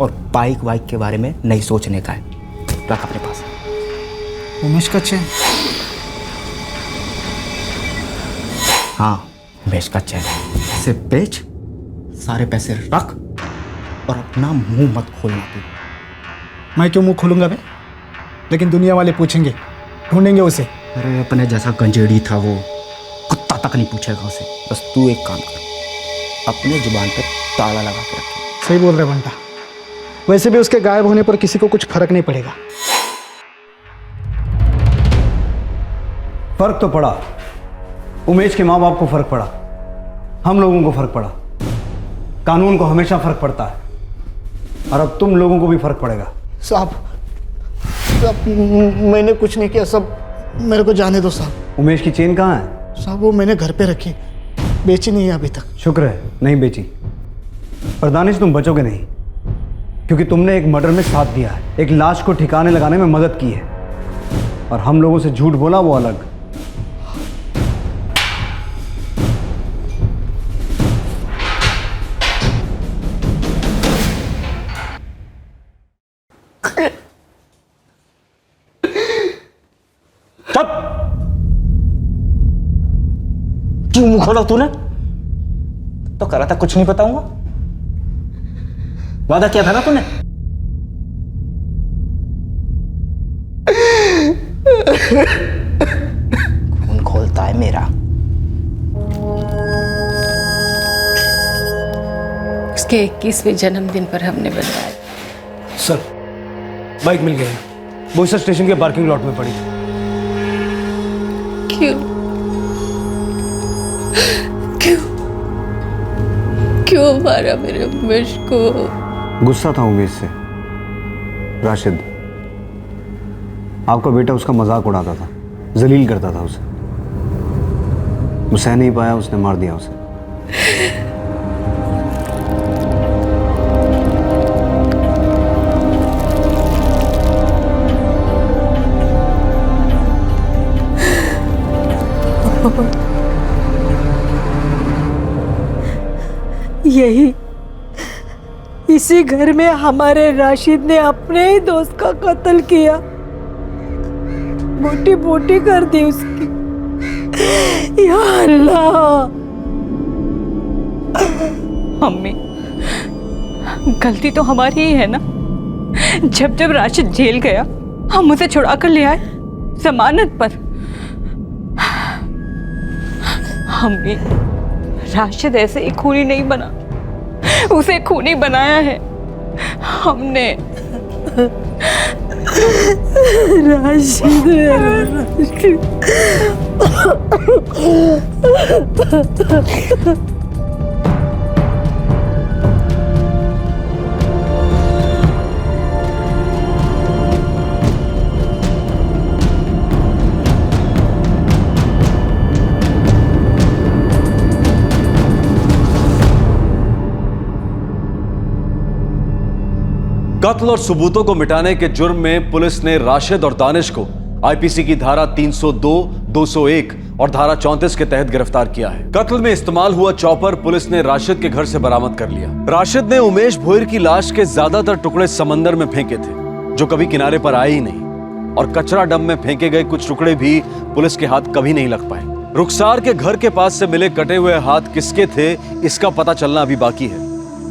[SPEAKER 16] और बाइक वाइक के बारे में नहीं सोचने का है, रख अपने पास।
[SPEAKER 9] उमेश का चैन?
[SPEAKER 16] हाँ उमेश का चैन, इसे बेच, सारे पैसे रख और अपना मुंह मत खोलना तू।
[SPEAKER 9] मैं क्यों मुंह खोलूंगा बे? लेकिन दुनिया वाले पूछेंगे, ढूंढेंगे उसे।
[SPEAKER 16] अरे अपने जैसा गंजेड़ी था वो, कुत्ता तक नहीं पूछेगा उसे। बस तू एक काम कर, अपने जुबान पे ताला लगा के रख।
[SPEAKER 9] सही बोल रहे बंटा, वैसे भी उसके गायब होने पर किसी को कुछ फर्क नहीं पड़ेगा।
[SPEAKER 2] फर्क तो पड़ा, उमेश के माँ बाप को फर्क पड़ा, हम लोगों को फर्क पड़ा, कानून को हमेशा फर्क पड़ता है, और अब तुम लोगों को भी फर्क पड़ेगा।
[SPEAKER 9] साहब मैंने कुछ नहीं किया, सब मेरे को जाने दो साहब।
[SPEAKER 2] उमेश की चेन कहाँ है?
[SPEAKER 9] साहब वो मैंने घर पे रखी, बेची नहीं है अभी तक।
[SPEAKER 2] शुक्र है नहीं बेची, पर दानिश तुम बचोगे नहीं, क्योंकि तुमने एक मर्डर में साथ दिया है, एक लाश को ठिकाने लगाने में मदद की है, और हम लोगों से झूठ बोला वो अलग।
[SPEAKER 16] क्यों मुंह खोला तूने? तो करा था कुछ नहीं बताऊंगा, वादा किया था ना तूने। खून खोलता है मेरा।
[SPEAKER 11] उसके 21वें जन्मदिन पर हमने बनवाया।
[SPEAKER 3] सर बाइक मिल गई, बोईसर स्टेशन के पार्किंग लॉट में पड़ी।
[SPEAKER 11] क्यों क्यों क्यों मारा मेरे उमेश को?
[SPEAKER 2] गुस्सा था उमेश से। राशिद, आपका बेटा उसका मजाक उड़ाता था, जलील करता था उसे, वो सह नहीं पाया, उसने मार दिया उसे।
[SPEAKER 18] इसी घर में हमारे राशिद ने अपने ही दोस्त का कत्ल किया, बोटी बोटी कर दी उसकी। या अल्लाह।
[SPEAKER 11] मम्मी, गलती तो हमारी ही है ना। जब जब राशिद जेल गया हम उसे छुड़ा कर ले आए जमानत पर। मम्मी, राशिद ऐसे ही खूनी नहीं बना, उसे खूनी बनाया है हमने।
[SPEAKER 18] राशिद
[SPEAKER 1] कत्ल और सबूतों को मिटाने के जुर्म में पुलिस ने राशिद और दानिश को आईपीसी की धारा 302, 201 और धारा 34 के तहत गिरफ्तार किया है। कत्ल में इस्तेमाल हुआ चॉपर पुलिस ने राशिद के घर से बरामद कर लिया। राशिद ने उमेश भोईर की लाश के ज्यादातर टुकड़े समंदर में फेंके थे, जो कभी किनारे पर आए ही नहीं, और कचरा डंप में फेंके गए कुछ टुकड़े भी पुलिस के हाथ कभी नहीं लग पाए। रुखसार के घर के पास से मिले कटे हुए हाथ किसके थे, इसका पता चलना अभी बाकी है।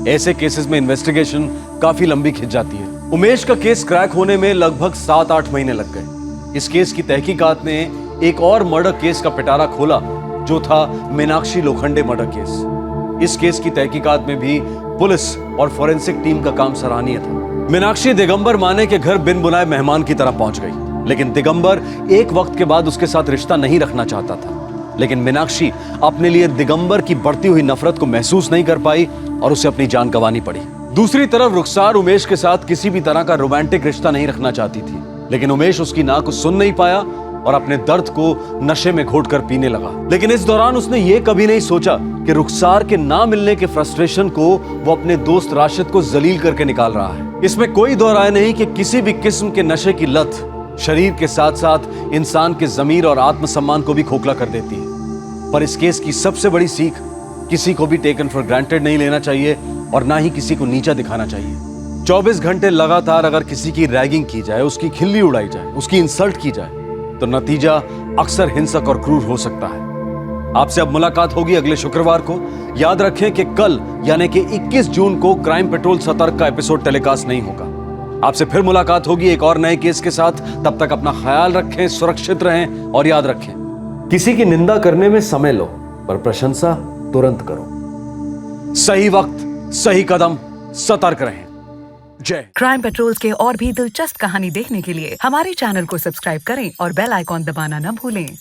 [SPEAKER 1] ऐसे केसेस में इन्वेस्टिगेशन काफी लंबी खिंच जाती है। उमेश का केस क्रैक होने में लगभग 7-8 महीने लग गए। इस केस की तहकीकात ने एक और मर्डर केस का पिटारा खोला, जो था मीनाक्षी लोखंडे मर्डर केस। इस केस की तहकीकात में भी पुलिस और फोरेंसिक टीम का काम सराहनीय था। मीनाक्षी दिगंबर माने के घर बिन बुलाए मेहमान की तरह पहुंच गई, लेकिन दिगंबर एक वक्त के बाद उसके साथ रिश्ता नहीं रखना चाहता था। लेकिन मीनाक्षी अपने लिए दिगंबर की बढ़ती हुई नफरत को महसूस नहीं कर पाई और उसे अपनी जान गंवानी पड़ी। दूसरी तरफ रुखसार उमेश के साथ किसी भी तरह का रोमांटिक रिश्ता नहीं रखना चाहती थी, लेकिन उमेश उसकी ना को सुन नहीं पाया और अपने दर्द को नशे में घोटकर पीने लगा। लेकिन इस दौरान उसने ये कभी नहीं सोचा कि रुखसार के ना मिलने के फ्रस्ट्रेशन को वो अपने दोस्त राशिद को जलील करके निकाल रहा है। इसमें कोई दो राय नहीं कि किसी भी किस्म के नशे की लत शरीर के साथ साथ इंसान के जमीर और आत्मसम्मान को भी खोखला कर देती है। पर इस केस की सबसे बड़ी सीख, किसी को भी टेकन फॉर ग्रांटेड नहीं लेना चाहिए और ना ही किसी को नीचा दिखाना चाहिए। 24 घंटे लगातार अगर किसी की रैगिंग की जाए, उसकी खिल्ली उड़ाई जाए, उसकी इंसल्ट की जाए, तो नतीजा अक्सर हिंसक और क्रूर हो सकता है। आपसे अब मुलाकात होगी अगले शुक्रवार को। याद रखें कि कल यानी कि 21 जून को क्राइम पेट्रोल सतर्क का एपिसोड टेलीकास्ट नहीं होगा। आपसे फिर मुलाकात होगी एक और नए केस के साथ। तब तक अपना ख्याल रखें, सुरक्षित रहें और याद रखें, किसी की निंदा करने में समय लो, पर प्रशंसा तुरंत करो। सही वक्त, सही कदम, सतर्क रहें। जय।
[SPEAKER 15] क्राइम पेट्रोल्स के और भी दिलचस्प कहानी देखने के लिए हमारे चैनल को सब्सक्राइब करें और बेल आइकॉन दबाना न भूलें।